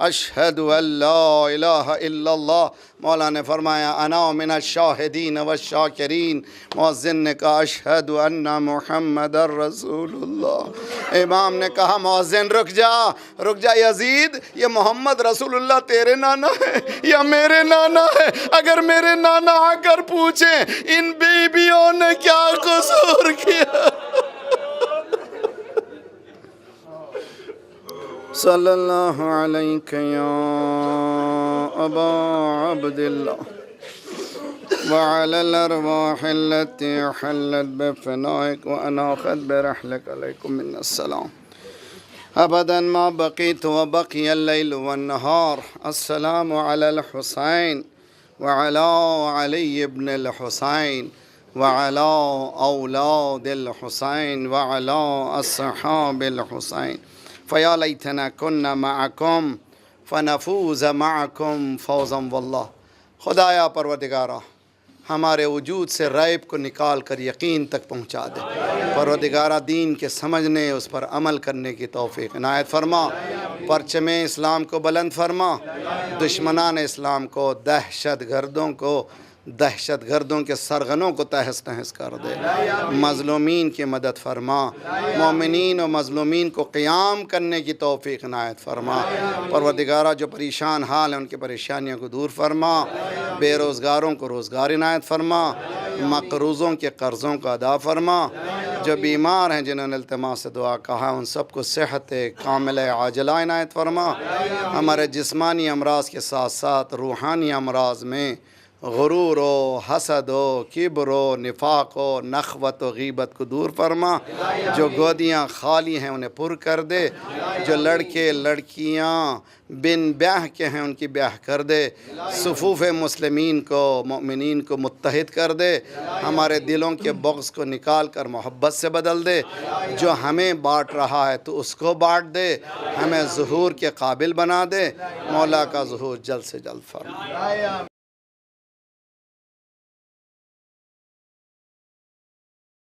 اشہد ان لا الہ الا اللہ۔ مولا نے فرمایا انا من الشاہدین والشاکرین۔ مؤذن نے کہا اشہد ان محمد رسول اللہ۔ امام نے کہا مؤذن رک جا یزید، یہ محمد رسول اللہ تیرے نانا ہے یا میرے نانا ہے؟ اگر میرے نانا آ کر پوچھیں ان بیبیوں نے کیا قصور کیا؟ صلی اللہ علیہ یا ابا عبداللہ وعلی الارواح التي حلت بفنائك واناخت برحلك عليكم من السلام ابدا ما بقيت وبقي الليل والنهار۔ السلام على الحسين وعلى علي بن الحسين وعلى اولاد الحسين وعلى اصحاب الحسين فیا لیتنا کنا معکم فنفوز معکم فوزا واللہ۔ خدایا پروردگارہ ہمارے وجود سے ریب کو نکال کر یقین تک پہنچا دے۔ پروردگارہ دین کے سمجھنے، اس پر عمل کرنے کی توفیق عنایت فرما۔ پرچم اسلام کو بلند فرما، دشمنان اسلام کو، دہشت گردوں کو دہشت گردوں کے سرغنوں کو تہس نہس کر دے، مظلومین کی مدد فرما، مومنین و مظلومین کو قیام کرنے کی توفیق عنایت فرما۔ پروردگارہ جو پریشان حال ہیں ان کی پریشانیوں کو دور فرما، بے روزگاروں کو روزگار عنایت فرما، مقروضوں کے قرضوں کو ادا فرما، جو بیمار ہیں جنہوں نے التماس سے دعا کہا ان سب کو صحت کامل عاجلہ عنایت فرما۔ ہمارے جسمانی امراض کے ساتھ ساتھ روحانی امراض میں غرور و حسد و کبر و نفاق و نخوت و غیبت کو دور فرما، جو گودیاں خالی ہیں انہیں پر کر دے، جو لڑکے لڑکیاں بن بیاہ کے ہیں ان کی بیاہ کر دے، صفوف مسلمین کو مومنین کو متحد کر دے، ہمارے دلوں کے بغض کو نکال کر محبت سے بدل دے، جو ہمیں بانٹ رہا ہے تو اس کو بانٹ دے، ہمیں ظہور کے قابل بنا دے، مولا کا ظہور جلد سے جلد فرما۔